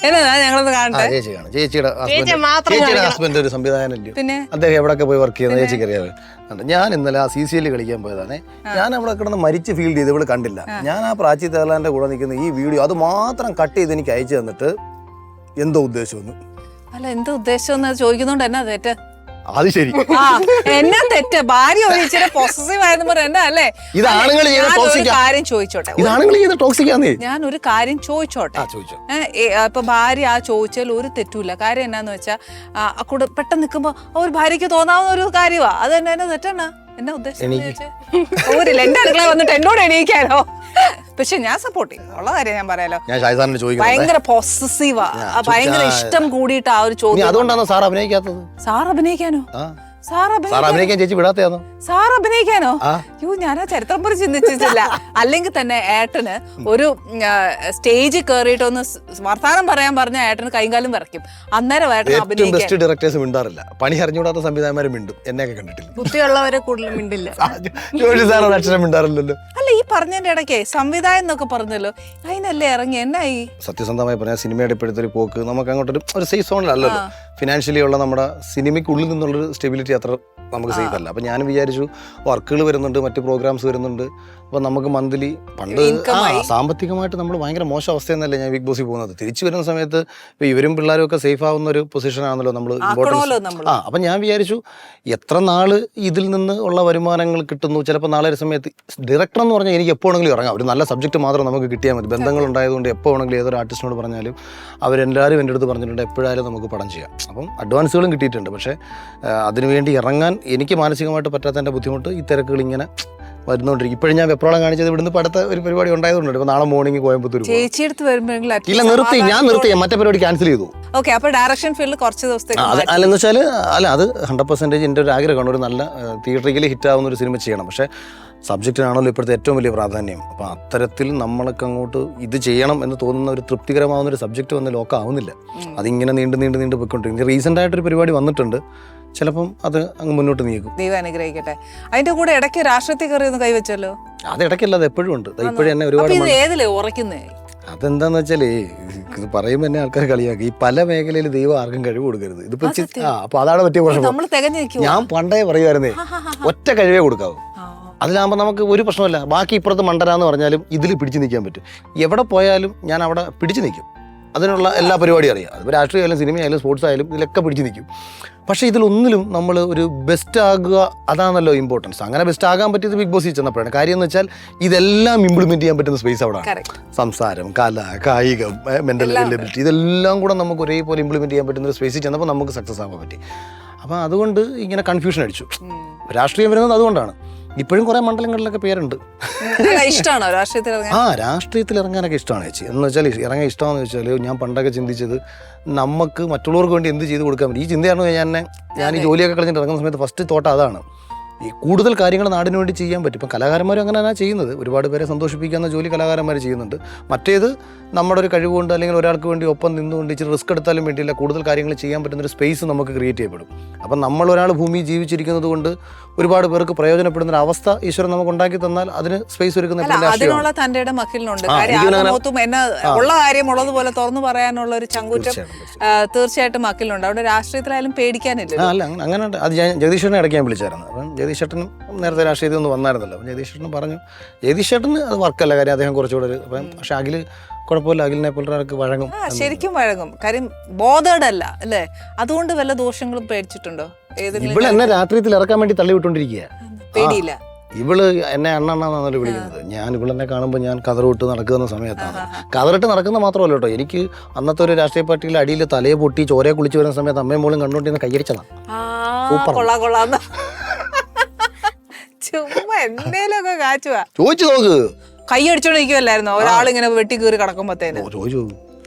എന്നതാ ഞങ്ങളൊന്ന് കാണട്ടെ. ചേച്ചിയാണ്, ചേച്ചിയുടെ മാത്രം ഹസ്ബൻഡ് ഒരു സംവിധായകനല്ലേ, പിന്നെ അദ്ദേഹം എവിടെയൊക്കെ പോയി വർക്ക് ചെയ്യുന്നത് ചേച്ചിക്ക് അറിയാതെ. ഞാൻ ഇന്നലെ ആ CCL കളിക്കാൻ പോയതാണ്. ഞാൻ അവിടെ കിടന്ന് മരിച്ച് ഫീൽ ചെയ്ത് ഇവിടെ കണ്ടില്ല. ഞാൻ ആ പ്രാചി തേലാന്റെ കൂടെ നിൽക്കുന്ന ഈ വീഡിയോ അത് മാത്രം കട്ട് ചെയ്ത് എനിക്ക് അയച്ചു തന്നിട്ട് എന്തോ ഉദ്ദേശമൊന്നും. അല്ല, എന്താ ഉദ്ദേശം ചോദിക്കുന്നോണ്ട് എന്നാ തെറ്റ്? അത് ശരി, എന്നാ തെറ്റ്? ഭാര്യ ഒരു ഇച്ചിരി പൊസസീവ് ആയെന്ന് പറഞ്ഞ അല്ലേ? ഇത് ആണുങ്ങൾ കാര്യം ചോദിച്ചോട്ടെ, ഞാനൊരു കാര്യം ചോദിച്ചോട്ടെ. ഇപ്പൊ ഭാര്യ ചോദിച്ചാൽ ഒരു തെറ്റുമില്ല. കാര്യം എന്നാന്ന് വെച്ചാൽ പെട്ടെന്ന് നിൽക്കുമ്പോ ഒരു ഭാര്യക്ക് തോന്നാവുന്ന ഒരു കാര്യമാ. അത് തന്നെ എന്നാ തെറ്റാണ്? എന്നാ ഉദ്ദേശം? ഓരില്ല, എന്റെ അടുക്കള വന്നിട്ട് എന്നോട് എണീക്കാനോ? പക്ഷെ ഞാൻ സപ്പോർട്ട് ചെയ്യും, ഉള്ള കാര്യം ഞാൻ പറയാലോ. ഭയങ്കര പൊസസീവാ, ഭയങ്കര ഇഷ്ടം കൂടിയിട്ട് ആ ഒരു ചോദ്യം. അതുകൊണ്ടാണ് സാർ അഭിനയിക്കാത്തത്. സാർ അഭിനയിക്കാനോ? അഭിനയിക്കാൻ ചേച്ചി വിടാത്തയാണോ? സാർ അഭിനയിക്കാനോ? യോ, ഞാൻ ആ ചരിത്രം പോലും ചിന്തിച്ചിട്ടില്ല. അല്ലെങ്കിൽ തന്നെ ഏട്ടന് ഒരു സ്റ്റേജിൽ കയറിയിട്ട് ഒന്ന് വർത്താനം പറയാൻ പറഞ്ഞ ഏട്ടന് കൈകാലം വിറയ്ക്കും. അന്നേരം ഏട്ടൻ ബെസ്റ്റ് ഡയറക്ടേഴ്സ് മിണ്ടാറില്ല, പണി അറിഞ്ഞുകൂടാത്ത സംവിധായകന്മാരെ മിണ്ടും. എന്നെയൊക്കെ കണ്ടിട്ടില്ല, ബുദ്ധിയുള്ളവരെ കൂടുതൽ മിണ്ടില്ല. അക്ഷരം മിണ്ടാറില്ലല്ലോ. അല്ല, ഈ പറഞ്ഞതിന്റെ ഇടയ്ക്ക് സംവിധായം എന്നൊക്കെ പറഞ്ഞല്ലോ, അതിനല്ലേ ഇറങ്ങി എന്നായി? സത്യസന്ധമായി പറഞ്ഞാൽ സിനിമയുടെ ഇപ്പോഴത്തെ ഒരു പോക്ക് നമുക്ക് അങ്ങോട്ടൊരു സേഫ് സോണിലല്ലോ. ഫിനാൻഷ്യലി ഉള്ള നമ്മുടെ സിനിമയ്ക്കുള്ളിൽ നിന്നുള്ളൊരു സ്റ്റെബിലിറ്റി അത്ര നമുക്ക് സേഫ് അല്ല. അപ്പം ഞാൻ വിചാരിച്ചു വർക്കുകൾ വരുന്നുണ്ട്, മറ്റ് പ്രോഗ്രാംസ് വരുന്നുണ്ട്, അപ്പോൾ നമുക്ക് മന്ത്ലി പണ്ട് സാമ്പത്തികമായിട്ട് നമ്മൾ ഭയങ്കര മോശം അവസ്ഥയെന്നല്ലേ ഞാൻ ബിഗ് ബോസിൽ പോകുന്നത്. തിരിച്ചു വരുന്ന സമയത്ത് ഇപ്പോൾ ഇവരും പിള്ളേരും ഒക്കെ സേഫ് ആവുന്ന ഒരു പൊസിഷനാണല്ലോ നമ്മൾ ഇമ്പോർട്ടൻസ്. അപ്പം ഞാൻ വിചാരിച്ചു എത്ര നാൾ ഇതിൽ നിന്ന് ഉള്ള വരുമാനങ്ങൾ കിട്ടുന്നു, ചിലപ്പോൾ നാളെ ഒരു സമയത്ത് ഡയറക്ടർ എന്ന് പറഞ്ഞാൽ എനിക്ക് എപ്പോൾ വേണമെങ്കിലും ഇറങ്ങാം. ഒരു നല്ല സബ്ജക്റ്റ് മാത്രം നമുക്ക് കിട്ടിയാൽ മതി. ബന്ധങ്ങൾ ഉണ്ടായതുകൊണ്ട് എപ്പോൾ വേണമെങ്കിലും ഏതൊരു ആർട്ടിസ്റ്റിനോട് പറഞ്ഞാലും അവരെല്ലാവരും എൻ്റെ അടുത്ത് പറഞ്ഞിട്ടുണ്ട് എപ്പോഴായാലും നമുക്ക് പടം ചെയ്യാം. അപ്പം അഡ്വാൻസുകളും കിട്ടിയിട്ടുണ്ട്. പക്ഷേ അതിനുവേണ്ടി ഇറങ്ങാൻ എനിക്ക് മാനസികമായിട്ട് പറ്റാത്തതിൻ്റെ ബുദ്ധിമുട്ട് ഈ തിരക്കുകൾ ഇങ്ങനെ വരുന്നോണ്ടിരിക്കും. ഇപ്പോഴും ഞാൻ വെപ്രോളം കാണിച്ചത് ഇവിടുന്ന് പടുത്ത ഒരു പരിപാടി ഉണ്ടായതുകൊണ്ട് ഇപ്പൊ നാളെ മോർണിംഗ് കോയമ്പത്തൂർ ഇല്ല നിർത്തി, ഞാൻ നിർത്തി, മറ്റേ പരിപാടി ക്യാൻസൽ ചെയ്തു. ഡയറക്ഷൻ ഫീൽഡ് കുറച്ച് ദിവസത്തേക്ക് അല്ലെന്ന് വെച്ചാൽ അത് 100% എൻ്റെ ഒരു ആഗ്രഹമാണ്, ഒരു നല്ല തിയേറ്ററിക്കലി ഹിറ്റ് ആവുന്ന ഒരു സിനിമ ചെയ്യണം. പക്ഷേ സബ്ജക്റ്റിനാണല്ലോ ഇപ്പോഴത്തെ ഏറ്റവും വലിയ പ്രാധാന്യം. അപ്പോൾ അത്തരത്തിൽ നമ്മളൊക്കെ അങ്ങോട്ട് ഇത് ചെയ്യണം എന്ന് തോന്നുന്ന ഒരു തൃപ്തികരമാവുന്ന ഒരു സബ്ജക്റ്റ് വന്ന് ലോക്കാവുന്നില്ല. അതിങ്ങനെ നീണ്ട് പോയിക്കൊണ്ടിരിക്കും. റീസെൻ്റ് ആയിട്ടൊരു പരിപാടി വന്നിട്ടുണ്ട്, ചിലപ്പം അത് അങ്ങ് മുന്നോട്ട് നീക്കും. ദൈവം അനുഗ്രഹിക്കട്ടെ. അതിന്റെ കൂടെ ഇടയ്ക്ക് രാഷ്ട്രീയത്തിൽ കയറി ഒന്ന് കൈവച്ചല്ലോ. അത് ഇടയ്ക്കല്ല, അത് എപ്പോഴും ഉണ്ട്. ഇപ്പോഴും എന്നെ ഒരുപാട് അതെന്താന്ന് വെച്ചാലേ ഇത് പറയുമ്പോൾ എന്നെ ആൾക്കാർ കളിയാക്കി. ഈ പല മേഖലയിൽ ദൈവം ആർക്കും കഴിവ് കൊടുക്കരുത്. ഇതിപ്പോ അപ്പൊ അതാണ് പറ്റിയ പ്രശ്നം. ഞാൻ പണ്ടേ പറയുമായിരുന്നേ ഒറ്റ കഴിവേ കൊടുക്കാവൂ. അതിലാകുമ്പോൾ നമുക്ക് ഒരു പ്രശ്നമല്ല. ബാക്കി ഇപ്പുറത്ത് മണ്ടരാന്ന് പറഞ്ഞാലും ഇതിൽ പിടിച്ചു നിൽക്കാൻ പറ്റും. എവിടെ പോയാലും ഞാൻ അവിടെ പിടിച്ചു നിൽക്കും. അതിനുള്ള എല്ലാ പരിപാടിയും അറിയാം. അതിപ്പോൾ രാഷ്ട്രീയമായാലും സിനിമയായാലും സ്പോർട്സ് ആയാലും ഇതിലൊക്കെ പിടിച്ചു നിൽക്കും. പക്ഷേ ഇതിലൊന്നിലും നമ്മൾ ഒരു ബെസ്റ്റ് ആകുക, അതാണല്ലോ ഇമ്പോർട്ടൻസ്. അങ്ങനെ ബെസ്റ്റ് ആകാൻ പറ്റിയത് ബിഗ് ബോസിൽ ചെന്നപ്പോഴാണ്. കാര്യം എന്ന് വെച്ചാൽ ഇതെല്ലാം ഇംപ്ലിമെന്റ് ചെയ്യാൻ പറ്റുന്ന സ്പേസ് അവിടെയാണ്. സംസാരം, കല, കായികം, മെന്റൽ എബിലിറ്റി, ഇതെല്ലാം കൂടെ നമുക്ക് ഒരേപോലെ ഇംപ്ലിമെന്റ് ചെയ്യാൻ പറ്റുന്ന ഒരു സ്പേസിൽ ചെന്നപ്പോൾ നമുക്ക് സക്സസ് ആവാൻ പറ്റി. അപ്പം അതുകൊണ്ട് ഇങ്ങനെ കൺഫ്യൂഷൻ അടിച്ചു. രാഷ്ട്രീയം വരുന്നത് അതുകൊണ്ടാണ്. ഇപ്പോഴും കുറെ മണ്ഡലങ്ങളിലൊക്കെ പേരുണ്ട്. ഇഷ്ടമാണോ രാഷ്ട്രീയത്തിൽ? രാഷ്ട്രീയത്തിൽ ഇറങ്ങാനൊക്കെ ഇഷ്ടമാണ് ചേച്ചി. എന്ന് വെച്ചാൽ ഇറങ്ങാൻ ഇഷ്ടമാണെന്ന് വെച്ചാൽ ഞാൻ പണ്ടൊക്കെ ചിന്തിച്ചത് നമുക്ക് മറ്റുള്ളവർക്ക് വേണ്ടി എന്ത് ചെയ്ത് കൊടുക്കാൻ പറ്റും. ഈ ചിന്തയാണ് ഞാൻ ഈ ജോലിയൊക്കെ കളഞ്ഞിട്ട് ഇറങ്ങുന്ന സമയത്ത് ഫസ്റ്റ് തോട്ട് അതാണ്. ഈ കൂടുതൽ കാര്യങ്ങൾ നാടിന് വേണ്ടി ചെയ്യാൻ പറ്റും. ഇപ്പം കലാകാരന്മാരും അങ്ങനെയാണ് ചെയ്യുന്നത്. ഒരുപാട് പേരെ സന്തോഷിപ്പിക്കുന്ന ജോലി കലാകാരന്മാർ ചെയ്യുന്നുണ്ട്. മറ്റേത് നമ്മുടെ ഒരു കഴിവുകൊണ്ട് അല്ലെങ്കിൽ ഒരാൾക്ക് വേണ്ടി ഒപ്പം നിന്നുകൊണ്ട് ഇച്ചിരി റിസ്ക് എടുത്താലും വേണ്ടിയില്ല, കൂടുതൽ കാര്യങ്ങൾ ചെയ്യാൻ പറ്റുന്നൊരു സ്പേസ് നമുക്ക് ക്രിയേറ്റ് ചെയ്യപ്പെടും. അപ്പം നമ്മൾ ഒരാൾ ഭൂമിയിൽ ജീവിച്ചിരിക്കുന്നത് കൊണ്ട് ഒരുപാട് പേർക്ക് പ്രയോജനപ്പെടുന്ന ഒരു അവസ്ഥ ഈശ്വരൻ നമുക്ക് ഉണ്ടാക്കി തന്നാൽ അതിന് സ്പേസ് ഒരുക്കുന്ന അതിനുള്ള തന്റെ മക്കളിലുണ്ട്. ഉള്ള കാര്യം ഉള്ളതുപോലെ തുറന്നു പറയാനുള്ള ഒരു ചങ്കൂറ്റം തീർച്ചയായിട്ടും മക്കളിലുണ്ട്. അവിടെ രാഷ്ട്രീയത്തിലായാലും പേടിക്കാനില്ല. അല്ല അങ്ങനെ അത് ഞാൻ ജഗദീശ്വരനെ ഇടയ്ക്ക് ഞാൻ വിളിച്ചായിരുന്നു. അപ്പം ജഗദീഷേട്ടനും നേരത്തെ രാഷ്ട്രീയത്തിൽ ഒന്നും വന്നായിരുന്നല്ലോ. അപ്പം ജഗദീഷേട്ടനും പറഞ്ഞു ജഗദീഷേട്ടന് അത് വർക്കല്ല, കാര്യം അദ്ദേഹം കുറച്ചുകൂടെ ഒരു പക്ഷെ അഖില് കുഴപ്പമില്ല, അഖിലിനെ പോലൊരാൾക്ക് വഴങ്ങും. ശരിക്കും വഴങ്ങും. കാര്യം ബോധേഡ് അല്ല അല്ലേ? അതുകൊണ്ട് വല്ല ദോഷങ്ങളും പേടിച്ചിട്ടുണ്ടോ? ഇവിടെ എന്നെ രാത്രിയിൽ ഇറക്കാൻ വേണ്ടി തള്ളിവിട്ടോണ്ടിരിക്കുക. പേടിയില്ല. ഇവള് എന്നെ അണ്ണാന്നാണല്ലോ വിളിക്കുന്നത്. ഞാൻ ഇവളെന്നെ കാണുമ്പോൾ ഞാൻ കതറിട്ട് നടക്കുന്ന സമയത്താണ്. കതറിട്ട് നടക്കുന്ന മാത്രമല്ല കേട്ടോ, എനിക്ക് അന്നത്തെ ഒരു രാഷ്ട്രീയ പാർട്ടിയിൽ അടിയിൽ തലയെ പൊട്ടി ചോരയെ കുളിച്ച് വരുന്ന സമയത്ത് അമ്മയും മോളും കണ്ടോണ്ടിരുന്ന കൈയടിച്ചതാണ്. ചുമ്മാ എന്തേലൊക്കെ കാച്ചുവാ. ചോദിച്ചു നോക്ക്, കൈ അടിച്ചോണ്ടിരിക്കുവല്ലായിരുന്നോ ഒരാളിങ്ങനെ വെട്ടി കീറി കിടക്കുമ്പോഴത്തേന്? ചോദിച്ചു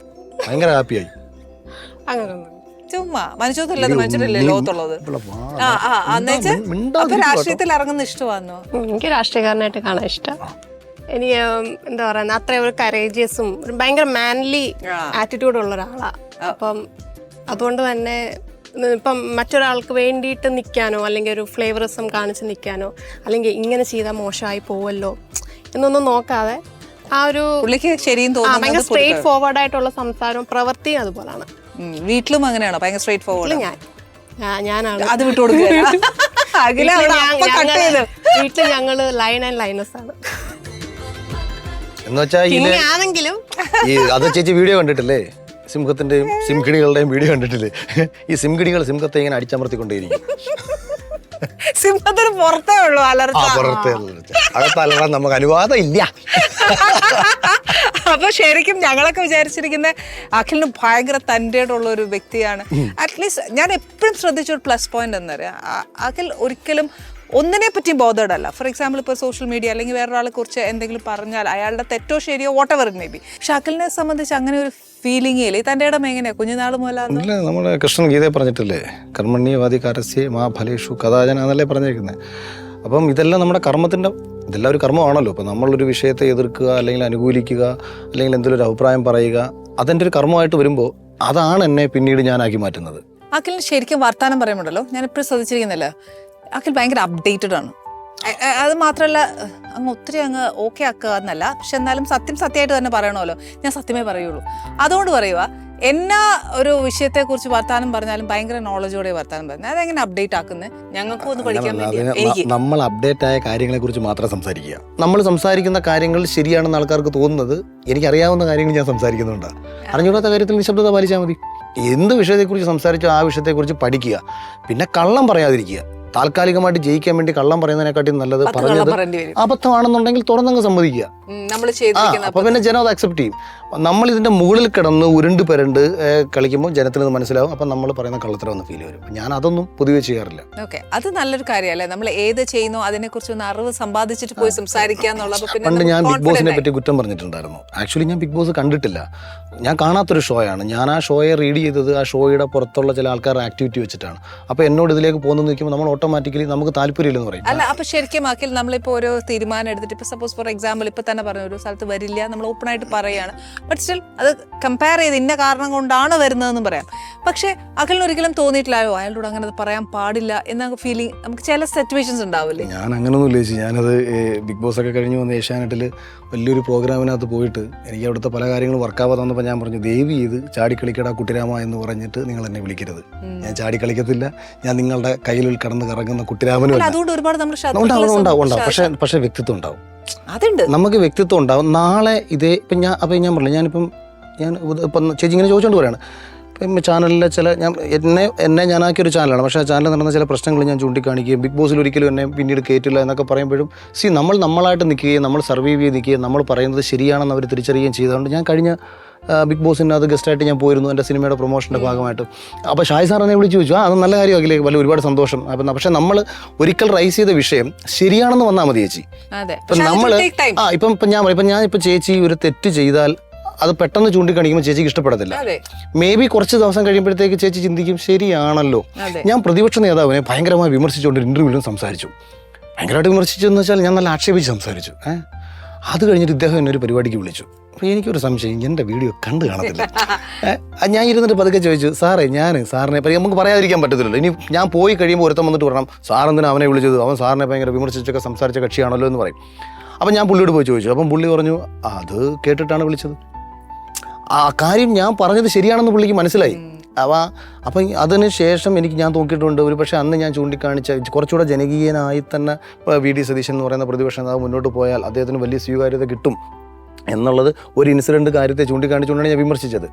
ഭയങ്കര ഹാപ്പിയായി. അങ്ങനൊന്നും ചുമ്മാ മനുഷ്യത്തില്ലാതെ മനുഷ്യരല്ലേ ലോകത്തുള്ളത്. അപ്പൊ രാഷ്ട്രീയത്തിൽ ഇറങ്ങുന്ന ഇഷ്ടമാണോ? എനിക്ക് രാഷ്ട്രീയക്കാരനായിട്ട് കാണാൻ ഇഷ്ടം. എനിക്ക് എന്താ പറയുക, അത്ര ഒരു കറേജിയസും ഭയങ്കര മാൻലി ആറ്റിറ്റ്യൂഡ് ഉള്ള ഒരാളാണ്. അപ്പം അതുകൊണ്ട് തന്നെ ഇപ്പം മറ്റൊരാൾക്ക് വേണ്ടിയിട്ട് നിൽക്കാനോ അല്ലെങ്കിൽ ഒരു ഫ്ലേവറിസം കാണിച്ച് നിൽക്കാനോ അല്ലെങ്കിൽ ഇങ്ങനെ ചെയ്താൽ മോശമായി പോവല്ലോ എന്നൊന്നും നോക്കാതെ ആ ഒരു പുള്ളിക്ക് ശരിയും ഭയങ്കര സ്ട്രേറ്റ് ഫോർവേഡ് ആയിട്ടുള്ള സംസാരവും പ്രവൃത്തിയും അതുപോലാണ്. വീട്ടിലും അങ്ങനെയാണോ? ഭയങ്കര സ്ട്രേറ്റ് ഫോർവേഡ്? ഞാനാണ് അത് വിട്ടുകൊടുക്കുക. വീട്ടില് ഞങ്ങള് ലൈൻ ആൻഡ് ലൈനസ് ആണ്. എന്ന് വെച്ചാൽ ആണെങ്കിലും അത് ചേച്ചി വീഡിയോ കണ്ടിട്ടില്ലേ, സിംഹത്തിന്റെയും സിംഹിണികളുടെയും വീഡിയോ കണ്ടിട്ടില്ലേ? ഈ സിംഹിണികൾ സിംഹത്തെ ഇങ്ങനെ അടിച്ചമർത്തിക്കൊണ്ടേയിരിക്കും. സിംഹത്തിന് പുറത്തേ ഉള്ളൂ അലർച്ച, അകത്ത് അലറാൻ നമുക്ക് അനുവാദം ഇല്ല. അപ്പൊ ശരിക്കും ഞങ്ങളൊക്കെ വിചാരിച്ചിരിക്കുന്ന അഖിലിന് ഭയങ്കര തൻ്റെയുള്ള ഒരു വ്യക്തിയാണ്. അറ്റ്ലീസ്റ്റ് ഞാൻ എപ്പോഴും ശ്രദ്ധിച്ചൊരു പ്ലസ് പോയിന്റ് എന്നറിയാം, അഖിൽ ഒരിക്കലും ഒന്നിനെ പറ്റി ബോധേഡ് അല്ല. ഫോർ എക്സാമ്പിൾ ഇപ്പോൾ സോഷ്യൽ മീഡിയ അല്ലെങ്കിൽ വേറൊരാളെ കുറിച്ച് എന്തെങ്കിലും പറഞ്ഞാൽ അയാളുടെ തെറ്റോ ശരിയോ വാട്ട് എവർ മേ ബി, പക്ഷെ അഖിലിനെ സംബന്ധിച്ച് അങ്ങനെ ഒരു ഫീലിംഗ് ഇല്ല. തൻ്റെ ഇടം എങ്ങനെയാ കുഞ്ഞുനാൾ മുതലാണ്? നമ്മുടെ കൃഷ്ണൻ ഗീതയെ പറഞ്ഞിട്ടില്ലേ, കർമ്മണ്യവാദികാരസ്യ മാ ഫലേഷു കഥാചന എന്നല്ലേ പറഞ്ഞിരിക്കുന്നത്. അപ്പം ഇതെല്ലാം നമ്മുടെ കർമ്മത്തിൻ്റെ, ഇതെല്ലാം ഒരു കർമ്മമാണല്ലോ. ഇപ്പം നമ്മളൊരു വിഷയത്തെ എതിർക്കുക അല്ലെങ്കിൽ അനുകൂലിക്കുക അല്ലെങ്കിൽ എന്തെങ്കിലും ഒരു അഭിപ്രായം പറയുക, അതെൻ്റെ ഒരു കർമ്മമായിട്ട് വരുമ്പോൾ അതാണ് എന്നെ പിന്നീട് ഞാനാക്കി മാറ്റുന്നത്. അഖിലിന് ശരിക്കും വർത്താനം പറയുമ്പോഴല്ലോ ഞാൻ എപ്പോഴും ശ്രദ്ധിച്ചിരിക്കുന്നില്ല, അഖിൽ ഭയങ്കര അപ്ഡേറ്റഡ് ആണ്. അത് മാത്രമല്ല അങ്ങ് ഒത്തിരി അങ്ങ് ഓക്കെ ആക്കുക എന്നല്ല, പക്ഷെ എന്നാലും സത്യമായിട്ട് തന്നെ പറയണമല്ലോ. ഞാൻ സത്യമേ പറയുള്ളൂ. അതുകൊണ്ട് പറയുക, എന്നാ ഒരു വിഷയത്തെക്കുറിച്ച് വർത്താനം പറഞ്ഞാലും ഭയങ്കര നോളജോടെ വർത്താനം പറഞ്ഞാൽ അതെങ്ങനെ അപ്ഡേറ്റ് ആക്കുന്നത് ഞങ്ങൾക്കും ഒന്ന് പഠിക്കാൻ വേണ്ടി. നമ്മൾ അപ്ഡേറ്റ് ആയ കാര്യങ്ങളെ കുറിച്ച് മാത്രം സംസാരിക്കുക. നമ്മൾ സംസാരിക്കുന്ന കാര്യങ്ങൾ ശരിയാണെന്ന് ആൾക്കാർക്ക് തോന്നുന്നത് എനിക്കറിയാവുന്ന കാര്യങ്ങൾ ഞാൻ സംസാരിക്കുന്നുണ്ടാണ്. അറിഞ്ഞൂടാത്ത കാര്യത്തിൽ നിശബ്ദത പാലിച്ചാൽ മതി. എന്ത് വിഷയത്തെക്കുറിച്ച് സംസാരിച്ചോ ആ വിഷയത്തെക്കുറിച്ച് പഠിക്കുക. പിന്നെ കള്ളം പറയാതിരിക്കുക. താൽക്കാലികമായിട്ട് ജയിക്കാൻ വേണ്ടി കള്ളം പറയുന്നതിനെക്കാട്ടി നല്ലത് പറഞ്ഞത് അബദ്ധമാണെന്നുണ്ടെങ്കിൽ തുറന്നങ്ങ് സമ്മതിക്കുക. അപ്പൊ പിന്നെ ജനം അത് അക്സെപ്റ്റ് ചെയ്യും. നമ്മൾ ഇതിന്റെ മുകളിൽ കിടന്ന് ഉരുണ്ട് പെരണ്ട് കളിക്കുമ്പോൾ ജനത്തിന് അത് മനസ്സിലാവും. അപ്പം നമ്മൾ പറയുന്ന കള്ളത്തരമെന്ന് ഫീൽ വരും. ഞാൻ അതൊന്നും പൊതുവെ ചെയ്യാറില്ല. ഓക്കെ, അത് നല്ലൊരു കാര്യമല്ലേ. നമ്മൾ ഏത് ചെയ്യുന്നോ അതിനെക്കുറിച്ച് ഒന്ന് അറിവ് സമ്പാദിച്ചിട്ട് പോയി സംസാരിക്കുക എന്നുള്ളത്. പണ്ട് ഞാൻ ബിഗ് ബോസിനെ പറ്റി കുറ്റം പറഞ്ഞിട്ടുണ്ടായിരുന്നു. ആക്ച്വലി ഞാൻ ബിഗ് ബോസ് കണ്ടിട്ടില്ല, ഞാൻ കാണാത്തൊരു ഷോയാണ്. ഞാൻ ആ ഷോയെ റീഡ് ചെയ്തത് ആ ഷോയുടെ പുറത്തുള്ള ചില ആൾക്കാരുടെ ആക്ടിവിറ്റി വെച്ചിട്ടാണ്. അപ്പോൾ എന്നോട് ഇതിലേക്ക് പോകുന്നു നിൽക്കുമ്പോൾ നമ്മൾ ഓട്ടോമാറ്റിക്കലി നമുക്ക് താല്പര്യമില്ലെന്ന് പറയും. അല്ല, അപ്പൊ ശരിക്കും ആക്കിൽ നമ്മളിപ്പോൾ ഓരോ തീരുമാനം എടുത്തിട്ട് ഇപ്പൊ സപ്പോസ് ഫോർ എക്സാമ്പിൾ ഇപ്പൊ തന്നെ പറഞ്ഞ ഒരു സ്ഥലത്ത് വരില്ല, നമ്മൾ ഓപ്പൺ ആയിട്ട് പറയുകയാണ്. ബട്ട് സ്റ്റിൽ അത് കമ്പയർ ചെയ്ത് ഇന്ന കാരണം കൊണ്ടാണ് വരുന്നതെന്ന് പറയാം. പക്ഷെ അഖിലിന് ഒരിക്കലും തോന്നിയിട്ടില്ലല്ലോ അയാളോട് അങ്ങനെ പറയാൻ പാടില്ല എന്ന ഫീലിംഗ് നമുക്ക് ചില സിറ്റുവേഷൻസ് ഉണ്ടാവില്ലേ? ഞാൻ അങ്ങനൊന്നും ചേച്ചി. ഞാനത് ബിഗ് ബോസ് ഒക്കെ കഴിഞ്ഞ് വന്ന് ഏഷ്യാനെറ്റിൽ വലിയൊരു പ്രോഗ്രാമിനകത്ത് പോയിട്ട് എനിക്ക് അവിടുത്തെ പല കാര്യങ്ങളും വർക്കാവാതെ വന്നപ്പോൾ ഞാൻ പറഞ്ഞു, ദയവ് ചെയ്ത് ചാടിക്കളിക്കടാ കുട്ടിരാമ എന്ന് പറഞ്ഞിട്ട് നിങ്ങൾ എന്നെ വിളിക്കരുത്. ഞാൻ ചാടിക്കളിക്കത്തില്ല, ഞാൻ നിങ്ങളുടെ കയ്യിൽ കിടന്ന് കറങ്ങുന്ന കുട്ടിരാമനും. അതുകൊണ്ട് ഒരുപാട് നമ്മൾ ഉണ്ടാവും. പക്ഷെ വ്യക്തിത്വം ഉണ്ടാവും. അതുണ്ട്, നമുക്ക് വ്യക്തിത്വം ഉണ്ടാവും. നാളെ ഇതേ ഇപ്പം ഞാൻ പറഞ്ഞില്ല, ഞാനിപ്പം ചേച്ചി ഇങ്ങനെ ചോദിച്ചുകൊണ്ട് പറയാണ്, ഇപ്പം ചാനലിലെ ചില എന്നെ ഞാനാക്കിയൊരു ചാനലാണ്. പക്ഷേ ആ ചാനലിൽ നടന്ന ചില പ്രശ്നങ്ങൾ ഞാൻ ചൂണ്ടിക്കാണിക്കുകയും ബിഗ് ബോസിൽ ഒരിക്കലും എന്നെ പിന്നീട് കയറ്റില്ല എന്നൊക്കെ പറയുമ്പോഴും നമ്മൾ നമ്മളായിട്ട് നിൽക്കുകയും നമ്മൾ സർവൈവ് ചെയ്ത് നിൽക്കുകയും നമ്മൾ പറയുന്നത് ശരിയാണെന്ന് അവർ തിരിച്ചറിയുകയും ചെയ്തുകൊണ്ട് ഞാൻ കഴിഞ്ഞ ബിഗ് ബോസിനകത്ത് ഗസ്റ്റായിട്ട് ഞാൻ പോയിരുന്നു എൻ്റെ സിനിമയുടെ പ്രൊമോഷൻ്റെ ഭാഗമായിട്ട്. അപ്പോൾ ഷായ് സാർ എന്നെ വിളിച്ച് ചോദിച്ചു, അത് നല്ല കാര്യമാക്കില്ലേ, ഒരുപാട് സന്തോഷം. അപ്പം പക്ഷേ നമ്മൾ ഒരിക്കൽ റൈസ് ചെയ്ത വിഷയം ശരിയാണെന്ന് വന്നാൽ മതി ചേച്ചി. ഇപ്പം നമ്മൾ ഞാനിപ്പോൾ ചേച്ചി ഒരു തെറ്റ് ചെയ്താൽ അത് പെട്ടെന്ന് ചൂണ്ടിക്കാണിക്കുമ്പോൾ ചേച്ചിക്ക് ഇഷ്ടപ്പെടത്തില്ല. മേ ബി കുറച്ച് ദിവസം കഴിയുമ്പോഴത്തേക്ക് ചേച്ചി ചിന്തിക്കും, ശരിയാണല്ലോ. ഞാൻ പ്രതിപക്ഷ നേതാവിനെ ഭയങ്കരമായി വിമർശിച്ചുകൊണ്ട് ഇൻ്റർവ്യൂവിലും സംസാരിച്ചു. ഭയങ്കരമായിട്ട് വിമർശിച്ചെന്ന് വെച്ചാൽ ഞാൻ നല്ല ആക്ഷേപിച്ച് സംസാരിച്ചു. അത് കഴിഞ്ഞിട്ട് ഇദ്ദേഹം എന്നെ ഒരു പരിപാടിക്ക് വിളിച്ചു. അപ്പോൾ എനിക്കൊരു സംശയം, എൻ്റെ വീഡിയോ കണ്ടു കാണത്തില്ല. ഞാൻ ഇരുന്നിട്ട് പതുക്കെ ചോദിച്ചു, സാറിനെ നമുക്ക് പറയാതിരിക്കാൻ പറ്റത്തില്ലല്ലോ. ഇനി ഞാൻ പോയി കഴിയുമ്പോൾ ഒരുത്തം വന്നിട്ട് പറയണം, സാറെന്തിനാ അവനെ വിളിച്ചത്, അവൻ സാറിനെ ഭയങ്കര വിമർശിച്ചൊക്കെ സംസാരിച്ച കക്ഷിയാണല്ലോ എന്ന് പറയും. അപ്പം ഞാൻ പുള്ളിയോട് പോയി ചോദിച്ചു. അപ്പം പുള്ളി പറഞ്ഞു, അത് കേട്ടിട്ടാണ് വിളിച്ചത്. ആ കാര്യം ഞാൻ പറഞ്ഞത് ശരിയാണെന്ന് പുള്ളിക്ക് മനസ്സിലായി. അപ്പം അതിന് ശേഷം ഞാൻ നോക്കിയിട്ടുണ്ട്, ഒരു പക്ഷേ അന്ന് ഞാൻ ചൂണ്ടിക്കാണിച്ച കുറച്ചുകൂടെ ജനകീയനായി തന്നെ വി.ഡി. സതീശൻ എന്ന് പറയുന്ന പ്രതിപക്ഷ നേതാവ് മുന്നോട്ട് പോയാൽ അദ്ദേഹത്തിന് വലിയ സ്വീകാര്യത കിട്ടും എന്നുള്ളത് ഒരു ഇൻസിഡൻറ്റ് കാര്യത്തെ ചൂണ്ടിക്കാണിച്ചുകൊണ്ടാണ് ഞാൻ വിമർശിച്ചത്.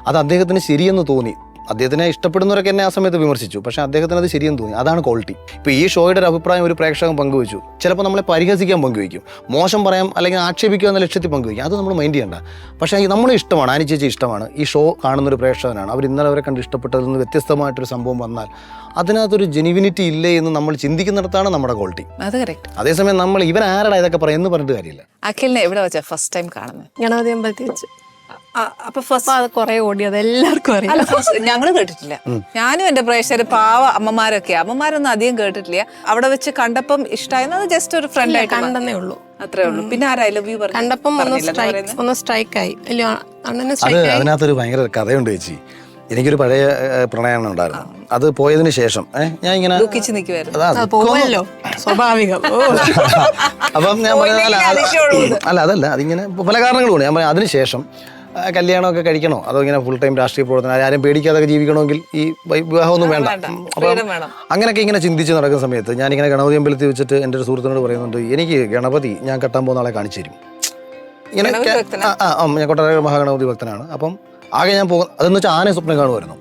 അത് അദ്ദേഹത്തിന് ശരിയെന്ന് തോന്നി. അദ്ദേഹത്തിനെ ഇഷ്ടപ്പെടുന്നവരൊക്കെ എന്നെ ആ സമയത്ത് വിമർശിച്ചു, പക്ഷേ അദ്ദേഹത്തിന് അത് ശരിയെന്ന് തോന്നി. അതാണ് ക്വാളിറ്റി. ഇപ്പോൾ ഈ ഷോയുടെ ഒരു അഭിപ്രായം ഒരു പ്രേക്ഷകൻ പങ്കുവെച്ചു, ചിലപ്പോൾ നമ്മളെ പരിഹസിക്കാൻ പങ്കുവയ്ക്കും, മോശം പറയാം അല്ലെങ്കിൽ ആക്ഷേപിക്കുക എന്ന ലക്ഷ്യത്തിൽ പങ്കുവയ്ക്കും, അത് നമ്മൾ മൈൻഡ് ചെയ്യേണ്ട. പക്ഷേ നമ്മളെ ഇഷ്ടമാണ്, ആനി ചേച്ചി ഇഷ്ടമാണ്, ഈ ഷോ കാണുന്നൊരു പ്രേക്ഷകനാണ്, അവർ ഇന്നലെ അവരെ കണ്ട് ഇഷ്ടപ്പെട്ടതിൽ നിന്ന് വ്യത്യസ്തമായിട്ടൊരു സംഭവം വന്നാൽ അതിനകത്തൊരു ജെനുവിനിറ്റി ഇല്ലേ എന്ന് നമ്മൾ ചിന്തിക്കുന്നിടത്താണ് നമ്മുടെ ക്വാളിറ്റി. അത് കറക്റ്റ്. അതേസമയം നമ്മൾ ഇവൻ ആരടാ ഇതൊക്കെ പറയുന്നത് പറഞ്ഞിട്ട് കാര്യമില്ല. അഖിലിനെ എവിടെ വെച്ചാ ഫസ്റ്റ് ടൈം കാണുന്നത്? ഗണപതി അമ്പലത്തിൽ വെച്ച്. അപ്പൊ ഫസ്റ്റ് അത് കുറെ ഓടി, അത് എല്ലാവർക്കും അറിയാം. അല്ല, ഞങ്ങള് കേട്ടിട്ടില്ല. ഞാനും എന്റെ പ്രേക്ഷകര് പാവ അമ്മമാരൊക്കെ, അമ്മമാരൊന്നും അധികം കേട്ടിട്ടില്ല. അവിടെ വെച്ച് കണ്ടപ്പം ഇഷ്ടമായിരുന്നു, അത് ജസ്റ്റ് ഒരു ഫ്രണ്ട് ആയിട്ട് കണ്ടെന്നേ ഉള്ളൂ, അത്രേ ഉള്ളൂ. പിന്നെ ആരാ ഐ ലവ് യു പറഞ്ഞു? കണ്ടപ്പം ഒന്ന് സ്ട്രൈക്ക് ആയി. അല്ല, അണ്ണന് അത് സ്ട്രൈക്ക് ആയി. അതിനകത്തൊരു ഭയങ്കര കഥയുണ്ട് ചേച്ചി. എനിക്കൊരു പഴയ പ്രണയം ഉണ്ടായിരുന്നു. അത് പോയതിന് ശേഷം ഞാൻ ഇങ്ങനെ ദുഃഖിച്ച് നിൽക്കുമായിരുന്നു. അത് പോവല്ലോ, സ്വാഭാവികം. അപ്പം ഞാൻ അല്ല അതല്ല, അതിങ്ങനെ പല കാരണങ്ങളുണ്ട്. ഞാൻ പറയാം അതിനുശേഷം കല്യാണമൊക്കെ കഴിക്കണോ അതോ ഇങ്ങനെ ഫുൾ ടൈം രാഷ്ട്രീയ പ്രവർത്തനം, ആരും പേടിക്കാതൊക്കെ ജീവിക്കണമെങ്കിൽ ഈ വിവാഹമൊന്നും വേണ്ട. അപ്പം അങ്ങനെയൊക്കെ ഇങ്ങനെ ചിന്തിച്ച് നടക്കുന്ന സമയത്ത് ഞാനിങ്ങനെ ഗണപതി അമ്പലത്തിൽ വെച്ചിട്ട് എൻ്റെ ഒരു സുഹൃത്തിനോട് പറയുന്നുണ്ട്, എനിക്ക് ഗണപതി ഞാൻ കെട്ടാൻ പോകുന്ന ആളെ കാണിച്ചു തരും. ഇങ്ങനെ ഞാൻ കൊട്ടാര മഹാഗണപതി ഭക്തനാണ്. അപ്പം ആകെ ഞാൻ പോകും, അതെന്ന് വെച്ചാൽ ആനയെ സ്വപ്നം കാണുമായിരുന്നു.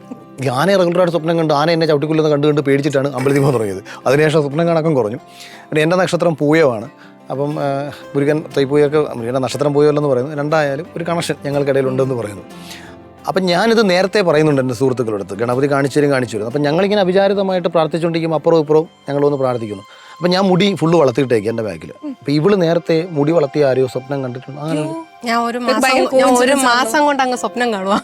ഈ ആനയെ റെഗുലറായിട്ട് സ്വപ്നം കണ്ട് ആന എന്നെ ചവിട്ടിക്കൊല്ലുന്ന കണ്ട് പേടിച്ചിട്ടാണ് അമ്പലത്തിൽ പോകാൻ തുടങ്ങിയത്. അതിനുശേഷം സ്വപ്നം കാണാൻ കുറഞ്ഞു. പിന്നെ എൻ്റെ നക്ഷത്രം പൂയമാണ്. അപ്പം മുരുകൻ തൈപ്പൂയൊക്കെ മുരുകൻ്റെ നക്ഷത്രം പൂയമല്ലെന്ന് പറയുന്നു. രണ്ടായാലും ഒരു കണക്ഷൻ ഞങ്ങൾക്കിടയിലുണ്ടെന്ന് പറയുന്നു. അപ്പം ഞാനിത് നേരത്തെ പറയുന്നുണ്ട് എൻ്റെ സുഹൃത്തുക്കളടുത്ത്, ഗണപതി കാണിച്ചു തരും. അപ്പം ഞങ്ങളിങ്ങനെ അവിചാരിതമായിട്ട് പ്രാർത്ഥിച്ചുകൊണ്ടിരിക്കും, അപ്പുറവും ഇപ്പുറവും ഞങ്ങളൊന്ന് പ്രാർത്ഥിക്കുന്നു. അപ്പം ഞാൻ മുടി ഫുള്ള് വളർത്തിയിട്ടേക്ക് എൻ്റെ ബാക്കിൽ. അപ്പം ഇവള് നേരത്തെ മുടി വളർത്തിയ ആരെയോ സ്വപ്നം കണ്ടിട്ടുണ്ട്. അങ്ങനെ ഞാൻ ഒരു മാസം കൊണ്ട് അങ്ങ് സ്വപ്നം കാണുക.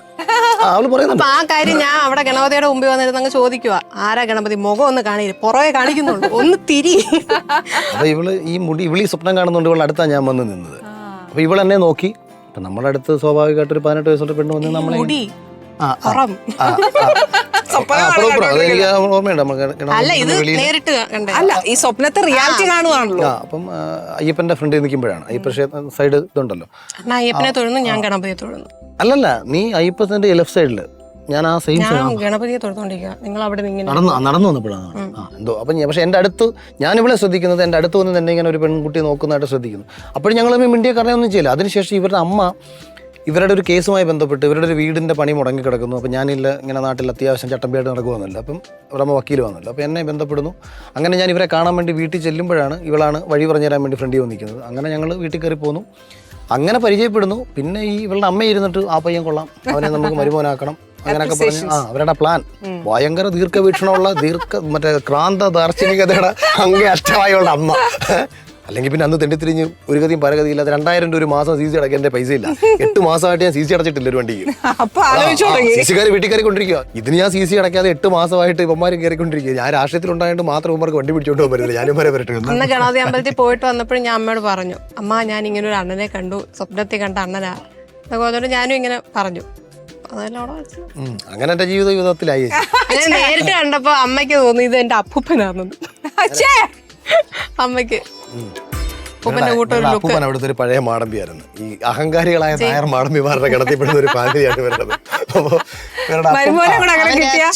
അവള് പറയുന്നുണ്ട്. അപ്പൊ ആ കാര്യം ഞാൻ അവിടെ ഗണപതിയുടെ മുമ്പിൽ വന്നിരുന്ന് അങ്ങ് ചോദിക്കുക, ആരാ ഗണപതി, മുഖം ഒന്ന് കാണില്ല, പുറകെ കാണിക്കുന്നുള്ളൂ, ഒന്ന് തിരി. അപ്പൊ ഇവള് ഈ സ്വപ്നം കാണുന്നുണ്ട്. ഇവളുടെ അടുത്താണ് ഞാൻ വന്ന് നിന്നത്. അപ്പൊ ഇവൾ എന്നെ നോക്കി. അപ്പൊ നമ്മുടെ അടുത്ത് സ്വാഭാവികമായിട്ട് ഒരു 18 വയസ്സുള്ള പെണ്ണ് വന്ന് നമ്മളെ എനിക്ക് ഓർമ്മയുണ്ട്. അല്ല, ഇത് നേരിട്ട് കണ്ടേ. അല്ല, ഈ സ്വപ്നത്തെ റിയാലിറ്റി കാണുവാണല്ലോ. അപ്പം അയ്യപ്പന്റെ ഫ്രണ്ട് നിൽക്കുമ്പോഴാണ് അയ്യപ്പ സൈഡ് ഇതുണ്ടല്ലോ, അയ്യപ്പനെ തൊഴുന്നു, ഞാൻ ഗണപതിയെ തൊഴുന്നു. അല്ലല്ല, നീ അയ്യപ്പത്തിന്റെ ലെഫ്റ്റ് സൈഡില്, ഞാൻ ആ സെയിം ഗണപതിയെ തൊഴുത്തോണ്ടിരിക്കുക. നിങ്ങൾ അവിടെ നടന്നു വന്നപ്പോഴാണ് എന്തോ. അപ്പം പക്ഷെ എൻ്റെ അടുത്ത് ഞാൻ ഇവിടെ ശ്രദ്ധിക്കുന്നത്, എൻ്റെ അടുത്ത് വന്ന് എന്നെ ഇങ്ങനെ ഒരു പെൺകുട്ടി നോക്കുന്നതായിട്ട് ശ്രദ്ധിക്കുന്നു. അപ്പോഴും ഞങ്ങൾ മിണ്ടിയെ കറിയൊന്നും ചെയ്യില്ല. അതിനുശേഷം ഇവരുടെ അമ്മ ഇവരുടെ ഒരു കേസുമായി ബന്ധപ്പെട്ട് ഇവരുടെ ഒരു വീടിൻ്റെ പണി മുടങ്ങി കിടക്കുന്നു. അപ്പോൾ ഞാനില്ല, ഇങ്ങനെ നാട്ടിൽ അത്യാവശ്യം ചട്ടമ്പിയായിട്ട് നടക്കുമെന്നല്ലോ. അപ്പം ഇവരുടെ അമ്മ വക്കീൽ വന്നല്ലോ. അപ്പോൾ എന്നെ ബന്ധപ്പെടുന്നു. അങ്ങനെ ഞാൻ ഇവരെ കാണാൻ വേണ്ടി വീട്ടിൽ ചെല്ലുമ്പോഴാണ് ഇവളാണ് വഴി പറഞ്ഞു തരാൻ വേണ്ടി ഫ്രണ്ടിൽ വന്നിരിക്കുന്നത്. അങ്ങനെ ഞങ്ങൾ വീട്ടിൽ കയറി പോന്നു, അങ്ങനെ പരിചയപ്പെടുന്നു. പിന്നെ ഈ ഇവളുടെ അമ്മ ഇരുന്നിട്ട് ആ പയ്യൻ കൊള്ളാം, അവനെ നമുക്ക് മരുമോനാക്കണം, അങ്ങനെയൊക്കെ പറഞ്ഞു അവരുടെ പ്ലാൻ. ഭയങ്കര ദീർഘവീക്ഷണമുള്ള മറ്റേ ക്രാന്ത ദാർശനികതയുടെ അങ്ങേ അഷ്ടമായുള്ള അമ്മ. അല്ലെങ്കിൽ പിന്നെ അന്ന് തെണ്ടിത്തിരിഞ്ഞ് ഒരു ഗതിയും പരഗതിയില്ലാതെ 2000 രൂപ ഒരു മാസം CC അടയ്ക്കാൻ എൻ്റെ പൈസ ഇല്ല. 8 മാസമായിട്ട് ഞാൻ CC അടച്ചിട്ടില്ല ഒരു വണ്ടിക്ക്. CC-കാർ വീട്ടിൽ കയറിക്കൊണ്ടിരിക്കുക. ഇതിന് ഞാൻ CC അടയ്ക്കാതെ 8 മാസമായിട്ട് ഇവന്മാരും കയറിക്കൊണ്ടിരിക്കുക. ഞാൻ രാഷ്ട്രീയത്തിലുണ്ടായിട്ട് മാത്രം ഇവന്മാർക്ക് വണ്ടി പിടിച്ചോണ്ട് പോകാൻ പറ്റില്ല. ഞാനും വരെ വരട്ടെ. അന്ന് ഗണപതി അമ്പലത്തിൽ പോയിട്ട് വന്നപ്പോഴും ഞാൻ അമ്മയോട് പറഞ്ഞു, അമ്മ ഞാൻ ഇങ്ങനെ ഒരു അണ്ണനെ കണ്ടു, സ്വപ്നത്തിൽ കണ്ട അണ്ണനാ. അതുകൊണ്ട് ഞാനും ഇങ്ങനെ പറഞ്ഞു. അങ്ങനെ എന്റെ ജീവിതത്തിലായി. നേരിട്ട് കണ്ടപ്പോ അമ്മയ്ക്ക് തോന്നി ഇത് എന്റെ അപ്പൂപ്പനാണെന്ന്. അമ്മയ്ക്ക് അപ്പൂപ്പൻ അവിടുത്തെ ഒരു പഴയ മാടമ്പിയായിരുന്നു. ഈ അഹങ്കാരികളായ നായർ മാടമ്പിമാരുടെ കിടത്തിപ്പെടുന്ന ഒരു ഫാമിലിയാണ് വരുന്നത്.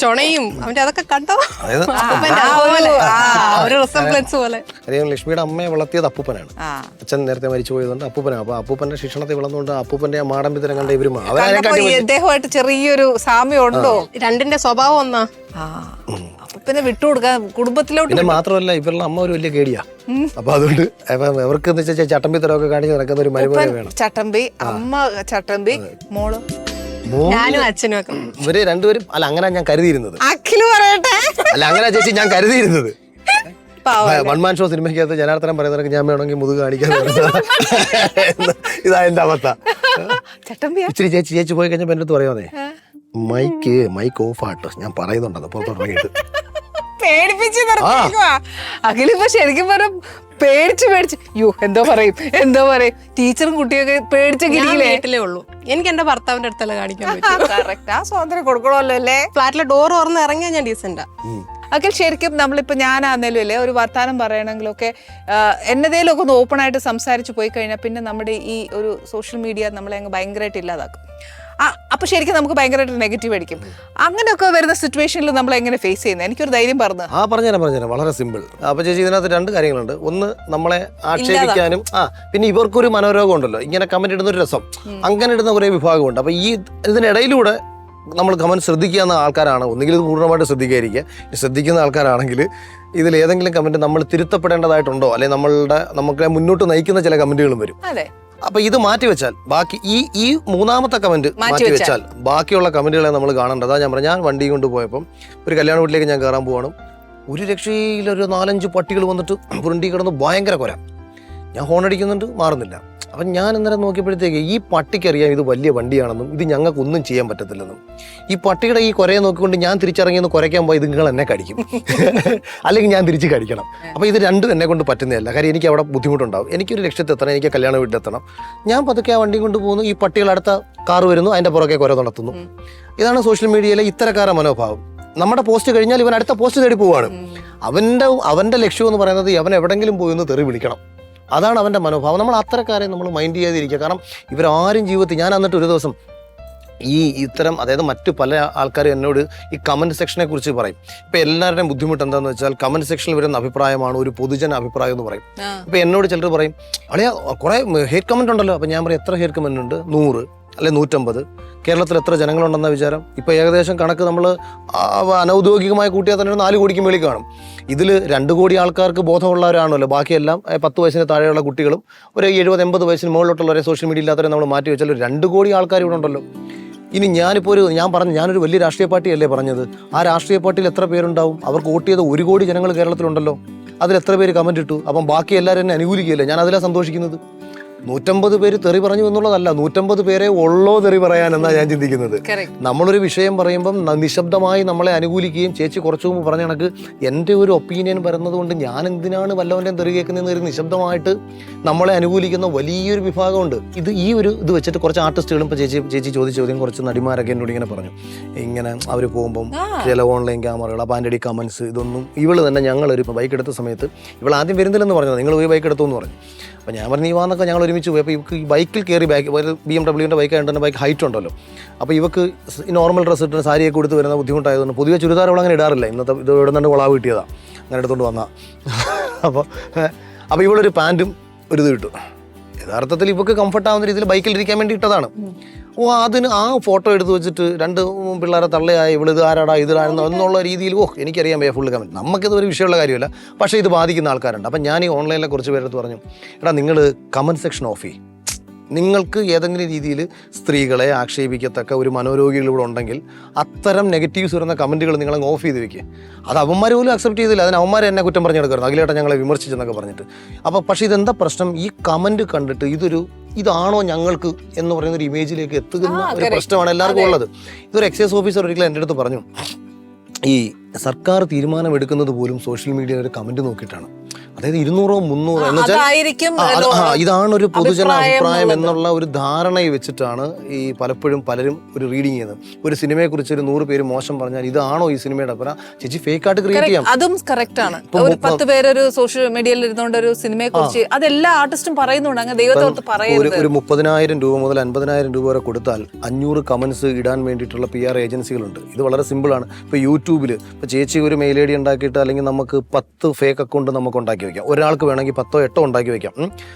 ചൊണയും അവന്റെ അതൊക്കെ കണ്ടോ, ഒരു റിസംബ്ലൻസ് പോലെ. ലക്ഷ്മിയുടെ അമ്മയെ വളർത്തിയത് അപ്പൂപ്പനാണ്. അച്ഛൻ നേരത്തെ മരിച്ചു പോയതുകൊണ്ട് അപ്പൂപ്പനാണ്. അപ്പൊ അപ്പൂപ്പന്റെ ശിക്ഷണത്തെ വളർന്നുകൊണ്ട് അപ്പൂപ്പന്റെ ആ മാടമ്പിത്തരം കണ്ട ഇവരും ഇദ്ദേഹമായിട്ട് ചെറിയൊരു സാമ്യം ഉണ്ടോ? രണ്ടിന്റെ സ്വഭാവം ഒന്നാ. പിന്നെ വിട്ടുകൊടുക്കാൻ കുടുംബത്തിലോട്ട്. പിന്നെ മാത്രമല്ല ഇവരുടെ അമ്മ ഒരു വലിയ കേടിയാ. അപ്പൊ അതുകൊണ്ട് അവർക്ക് ചട്ടമ്പിത്തരമൊക്കെ കാണിച്ച് നടക്കുന്ന ഒരു മരുമോനെ വേണം. ചട്ടമ്പി, അമ്മ ചട്ടമ്പി, മോള് ഞാനും അച്ഛനും ഒക്കെ. ഇവര് രണ്ടുപേരും അല്ല, അങ്ങനെ ഞാൻ കരുതിയിരുന്നത്. അഖില് പറയട്ടെ, അല്ല അങ്ങനെ ചേച്ചി ഞാൻ കരുതിയിരുന്നത്. വൺമാൻ ഷോ സിനിമയ്ക്കകത്ത് ജനാർദ്ദനം പറയുന്നവർക്ക് ഞാൻ വേണമെങ്കിൽ മുതുക് കാണിക്കാൻ ഇതാ എന്റെ അവസ്ഥ. ഇച്ചിരി ചേച്ചി പോയി കഴിഞ്ഞപ്പോ എന്റെ അടുത്ത് പറയാതെ മൈക്ക് ഓഫ് ആട്ടോ, ഞാൻ പറയുന്നുണ്ടത് പുറത്തോട്ടിറങ്ങിയിട്ട് പേടിപ്പിച്ച് അഖിലിപ്പോ ശരിക്കും പറഞ്ഞ പേടിച്ച് എന്തോ പറയും ടീച്ചറും കുട്ടിയൊക്കെ പേടിച്ചേ ഉള്ളൂ. എനിക്ക് എന്റെ ഭർത്താവിന്റെ അടുത്തല്ല കാണിക്കാൻ പറ്റും. ആ സ്വാതന്ത്ര്യം കൊടുക്കണമല്ലോ അല്ലേ. ഫ്ലാറ്റിലെ ഡോർ തുറന്ന് ഇറങ്ങിയാൽ ഞാൻ ഡീസന്റാ. അഖിൽ ശരിക്കും നമ്മളിപ്പോൾ ഞാനാന്നേലും അല്ലേ ഒരു വർത്താനം പറയണമെങ്കിലൊക്കെ എന്നതേലും ഒക്കെ ഒന്ന് ഓപ്പൺ ആയിട്ട് സംസാരിച്ച് പോയി കഴിഞ്ഞാൽ പിന്നെ നമ്മുടെ ഈ ഒരു സോഷ്യൽ മീഡിയ നമ്മളെ അങ്ങ് ഭയങ്കരമായിട്ട് ഇല്ലാതാക്കും. അപ്പൊ ശരിക്കും നമുക്ക് ഭയങ്കരമായിട്ട് നെഗറ്റീവ് അടിക്കും. അങ്ങനെയൊക്കെ വരുന്ന സിറ്റുവേഷനിൽ നമ്മൾ എങ്ങനെ ഫേസ് ചെയ്യുന്നത്? എനിക്കൊരു ധൈര്യം പറഞ്ഞുതരാം. വളരെ സിമ്പിൾ. അപ്പൊ ചേച്ചി ഇതിനകത്ത് 2 കാര്യങ്ങളുണ്ട്. ഒന്ന്, നമ്മളെ ആക്ഷേപിക്കാനും പിന്നെ ഇവർക്കൊരു മനോരോഗം ഉണ്ടല്ലോ, ഇങ്ങനെ കമന്റ് ഇടുന്ന ഒരു രസം, അങ്ങനെ ഇടുന്ന കുറെ വിഭാഗമുണ്ട്. അപ്പൊ ഇതിനിടയിലൂടെ നമ്മൾ കമൻറ്റ് ശ്രദ്ധിക്കുന്ന ആൾക്കാരാണ്, ഒന്നുകിൽ ഇത് പൂർണ്ണമായിട്ട് ശ്രദ്ധിക്കാതിരിക്കുക. ശ്രദ്ധിക്കുന്ന ആൾക്കാരാണെങ്കിൽ ഇതിൽ ഏതെങ്കിലും കമൻറ്റ് നമ്മൾ തിരുത്തപ്പെടേണ്ടതായിട്ടുണ്ടോ, അല്ലെങ്കിൽ നമുക്ക് മുന്നോട്ട് നയിക്കുന്ന ചില കമൻറ്റുകളും വരും. അപ്പൊ ഇത് മാറ്റിവെച്ചാൽ ബാക്കി ഈ മൂന്നാമത്തെ കമന്റ് മാറ്റിവെച്ചാൽ ബാക്കിയുള്ള കമന്റുകളെ നമ്മൾ കാണേണ്ടതാ. ഞാൻ പറഞ്ഞു, ഞാൻ വണ്ടി കൊണ്ട് പോയപ്പം ഒരു കല്യാണ വീട്ടിലേക്ക് ഞാൻ കയറാൻ പോവാണ്. ഒരു രക്ഷയിലൊരു 4-5 പട്ടികൾ വന്നിട്ട് ഫ്രണ്ടി കിടന്ന് ഭയങ്കര കുര. ഞാൻ ഹോൺ അടിക്കുന്നുണ്ട്, മാറുന്നില്ല. അപ്പം ഞാൻ അന്നേരം നോക്കിയപ്പോഴത്തേക്ക് ഈ പട്ടിക്കറിയാം ഇത് വലിയ വണ്ടിയാണെന്നും ഇത് ഞങ്ങൾക്കൊന്നും ചെയ്യാൻ പറ്റത്തില്ലെന്നും. ഈ പട്ടിയുടെ ഈ കുരയെ നോക്കിക്കൊണ്ട് ഞാൻ തിരിച്ചിറങ്ങിയെന്ന് കുരയ്ക്കാൻ പോയി ഇത് നിങ്ങൾ എന്നെ കടിക്കും, അല്ലെങ്കിൽ ഞാൻ തിരിച്ച് കടിക്കണം. അപ്പോൾ ഇത് രണ്ടും എന്നെ കൊണ്ട് പറ്റുന്നതല്ല. കാര്യം എനിക്ക് അവിടെ ബുദ്ധിമുട്ടുണ്ടാവും. എനിക്കൊരു ലക്ഷ്യത്തെത്തണം, എനിക്ക് കല്യാണ വീട്ടിലെത്തണം. ഞാൻ പതുക്കെ ആ വണ്ടി കൊണ്ട് പോകുന്നു, ഈ പട്ടികൾ അടുത്ത കാറ് വരുന്നു, അതിൻ്റെ പുറകെ കുര നടത്തുന്നു. ഇതാണ് സോഷ്യൽ മീഡിയയിലെ ഇത്തരക്കാര മനോഭാവം. നമ്മുടെ പോസ്റ്റ് കഴിഞ്ഞാൽ ഇവൻ അടുത്ത പോസ്റ്റ് തേടി പോവാണ്. അവൻ്റെ ലക്ഷ്യം എന്ന് പറയുന്നത് അവൻ എവിടെങ്കിലും പോയി ഒന്ന് തെറി വിളിക്കണം. അതാണ് അവൻ്റെ മനോഭാവം. നമ്മൾ അത്തരക്കാരെ നമ്മൾ മൈൻഡ് ചെയ്യാതിരിക്കുക. കാരണം ഇവരാരും ജീവിതത്തിൽ, ഞാൻ എന്നിട്ട് ഒരു ദിവസം ഇത്തരം, അതായത് മറ്റു പല ആൾക്കാരും എന്നോട് ഈ കമൻറ്റ് സെക്ഷനെ കുറിച്ച് പറയും. ഇപ്പം എല്ലാവരുടെയും ബുദ്ധിമുട്ട് എന്താണെന്ന് വെച്ചാൽ കമൻറ്റ് സെക്ഷനിൽ വരുന്ന അഭിപ്രായമാണ് ഒരു പൊതുജന അഭിപ്രായം എന്ന് പറയും. ഇപ്പം എന്നോട് ചിലർ പറയും, അളിയാ കുറേ ഹേറ്റ് കമൻറ്റ് ഉണ്ടല്ലോ. അപ്പം ഞാൻ പറയും, എത്ര ഹേറ്റ് കമൻറ്റ് ഉണ്ട്? 100 അല്ലെ 150? കേരളത്തിൽ എത്ര ജനങ്ങളുണ്ടെന്ന വിചാരം? ഇപ്പം ഏകദേശം കണക്ക് നമ്മൾ അനൗദ്യോഗികമായി കൂട്ടിയാൽ തന്നെ 4 കോടിക്ക് മേളിൽ കാണും. ഇതിൽ 2 കോടി ആൾക്കാർക്ക് ബോധമുള്ളവരാണല്ലോ. ബാക്കിയെല്ലാം 10 വയസ്സിന് താഴെയുള്ള കുട്ടികളും ഒരു 70-80 വയസ്സിന് മുകളിലോട്ടുള്ളവരെ സോഷ്യൽ മീഡിയ ഇല്ലാത്തവരെ നമ്മൾ മാറ്റി വെച്ചാൽ 2 കോടി ആൾക്കാർ ഇവിടെ ഉണ്ടല്ലോ. ഇനി ഞാനൊരു വലിയ രാഷ്ട്രീയ പാർട്ടിയല്ലേ പറഞ്ഞത്. ആ രാഷ്ട്രീയ പാർട്ടിയിൽ എത്ര പേരുണ്ടാവും? അവർക്ക് വോട്ട് ചെയ്ത 1 കോടി ജനങ്ങൾ കേരളത്തിലുണ്ടല്ലോ. അതിൽ എത്ര പേര് കമൻറ്റ് ഇട്ടു? അപ്പം ബാക്കി എല്ലാവരും എന്നെ അനുകൂലിക്കുകയല്ലേ. ഞാൻ അതിലാണ് സന്തോഷിക്കുന്നത്. 150 പേര് തെറി പറഞ്ഞു എന്നുള്ളതല്ല, 150 പേരെ ഉള്ളോ തെറി പറയാനെന്നാണ് ഞാൻ ചിന്തിക്കുന്നത്. നമ്മളൊരു വിഷയം പറയുമ്പം നിശബ്ദമായി നമ്മളെ അനുകൂലിക്കുകയും, ചേച്ചി കുറച്ചു മുമ്പ് പറഞ്ഞ കണക്ക് എൻ്റെ ഒരു ഒപ്പീനിയൻ വരുന്നത് കൊണ്ട് ഞാൻ എന്തിനാണ് വല്ലവൻ്റെയും തെറി കേൾക്കുന്നതെന്ന് നിശബ്ദമായിട്ട് നമ്മളെ അനുകൂലിക്കുന്ന വലിയൊരു വിഭാഗമുണ്ട്. ഇത് വെച്ചിട്ട് കുറച്ച് ആർട്ടിസ്റ്റുകളും ഇപ്പോൾ ചേച്ചി ചോദിച്ച ചോദ്യം കുറച്ച് നടിമാരൊക്കെ എന്നോട് ഇങ്ങനെ പറഞ്ഞു, ഇങ്ങനെ അവർ പോകുമ്പം ചില ഓൺലൈൻ ക്യാമറകൾ, അപ്പോൾ അതിൻ്റെ കമൻസ്, ഇതൊന്നും ഇവള് തന്നെ ഞങ്ങളൊരു ബൈക്ക് എടുത്ത സമയത്ത് ഇവൾ ആദ്യം വരുന്നില്ലെന്ന് പറഞ്ഞത്, നിങ്ങൾ പോയി ബൈക്ക് എടുത്തു എന്ന് പറഞ്ഞു. അപ്പോൾ ഞാൻ പറഞ്ഞു, ഈ വാന്നൊക്കെ ഞങ്ങൾ ഒരുമിച്ച് പോയി. അപ്പോൾ ഇവർക്ക് ഈ ബൈക്കിൽ കയറി BMW ബൈക്ക് ആയതുകൊണ്ട് ബൈക്ക് ഹൈറ്റ് ഉണ്ടല്ലോ. അപ്പോൾ ഇവർക്ക് നോർമൽ ഡ്രസ്സ് ഇട്ട് സാരിയൊക്കെ കൊടുത്ത് വരുന്ന ബുദ്ധിമുട്ടായതുകൊണ്ട് പൊതുവെ ചുരിദാർ അവൾ അങ്ങനെ ഇടാറില്ല. ഇന്നത്തെ ഇത് ഇടുന്നുണ്ട് വളാവ് കിട്ടിയതാണ്, അങ്ങനെ എടുത്തുകൊണ്ട് വന്നാൽ. അപ്പോൾ ഇവളൊരു പാൻറ്റും ഒരു ഇത് കിട്ടും. യഥാർത്ഥത്തിൽ ഇവർക്ക് കംഫർട്ടാവുന്ന രീതിയിൽ ബൈക്കിലിരിക്കാൻ വേണ്ടി ഇട്ടതാണ്. അതിന് ആ ഫോട്ടോ എടുത്ത് വെച്ചിട്ട് 2 പിള്ളേരെ തള്ളയായി ഇവളിത് ആരാടാ ഇതിലായിരുന്നു എന്നുള്ള രീതിയിൽ എനിക്കറിയാൻ വയ്യ ഫുള്ള് കമൻറ്റ്. നമുക്കിത് ഒരു വിഷയമുള്ള കാര്യമല്ല, പക്ഷേ ഇത് ബാധിക്കുന്ന ആൾക്കാരുണ്ട്. അപ്പം ഞാൻ ഈ ഓൺലൈനിലെ കുറച്ച് പേരെടുത്ത് പറഞ്ഞു, എടാ നിങ്ങൾ കമൻറ്റ് സെക്ഷൻ ഓഫ് ചെയ്യും. നിങ്ങൾക്ക് ഏതെങ്കിലും രീതിയിൽ സ്ത്രീകളെ ആക്ഷേപിക്കത്തക്ക ഒരു മനോരോഗികൾ ഇവിടെ ഉണ്ടെങ്കിൽ അത്തരം നെഗറ്റീവ്സ് വരുന്ന കമൻറ്റുകൾ നിങ്ങളങ്ങ് ഓഫ് ചെയ്ത് വെക്കുക. അത് അവന്മാർ പോലും അക്സെപ്റ്റ് ചെയ്തില്ല. അതിന് അവന്മാരെ എന്നെ കുറ്റം പറഞ്ഞു കിടക്കുന്നു, അഖിലേട്ടൻ ഞങ്ങളെ വിമർശിച്ചെന്നൊക്കെ പറഞ്ഞിട്ട്. അപ്പോൾ പക്ഷേ ഇതെന്താ പ്രശ്നം? ഈ കമൻറ്റ് കണ്ടിട്ട് ഇതാണോ ഞങ്ങൾക്ക് എന്ന് പറയുന്ന ഒരു ഇമേജിലേക്ക് എത്തുന്ന ഒരു പ്രശ്നമാണ് എല്ലാവർക്കും ഉള്ളത്. ഇതൊരു എക്സൈസ് ഓഫീസർ ഒരിക്കലും എൻ്റെ അടുത്ത് പറഞ്ഞു, ഈ സർക്കാർ തീരുമാനം എടുക്കുന്നത് പോലും സോഷ്യൽ മീഡിയയിൽ ഒരു കമൻറ്റ് നോക്കിയിട്ടാണ്. അതായത് 200 300 എന്ന് വെച്ചാൽ ഇതാണ് ഒരു പൊതുജന അഭിപ്രായം എന്നുള്ള ഒരു ധാരണയെ വെച്ചിട്ടാണ് ഈ പലപ്പോഴും പലരും ഒരു റീഡിങ് ചെയ്യുന്നത്. ഒരു സിനിമയെ കുറിച്ച് ഒരു 100 പേര് മോശം പറഞ്ഞാൽ ഇതാണോ ഈ സിനിമയുടെ അഭിപ്രായം? ചേച്ചി ഫേക്ക് ആയിട്ട് ക്രിയേറ്റ് ചെയ്യാം. അതും കറക്റ്റ് ആണ്. ഒരു 10 പേരൊരു സോഷ്യൽ മീഡിയയിൽ ഇരുന്നുകൊണ്ട് ഒരു സിനിമയെ കുറിച്ച് അതെല്ലാ ആർട്ടിസ്റ്റും പറയുന്നുണ്ട്. അങ്ങനെ ദൈവത്തോർത്ത് പറയുന്നത് ഒരു 30,000 രൂപ മുതൽ 50,000 രൂപ വരെ കൊടുത്താൽ 500 കമന്റ്സ് ഇടാൻ വേണ്ടിയിട്ടുള്ള PR ഏജൻസികളുണ്ട്. ഇത് വളരെ സിമ്പിളാണ്. ഇപ്പോൾ യൂട്യൂബിൽ ഇപ്പോൾ ചേച്ചി ഒരു മെയിൽ ID ഉണ്ടാക്കിയിട്ട് അല്ലെങ്കിൽ നമുക്ക് 10 ഫേക്ക് അക്കൗണ്ട് നമുക്ക് ഉണ്ടാക്കി വെക്കാം. ഒരാൾക്ക് വേണമെങ്കിൽ 10 8 ഉണ്ടാക്കി വെക്കാം.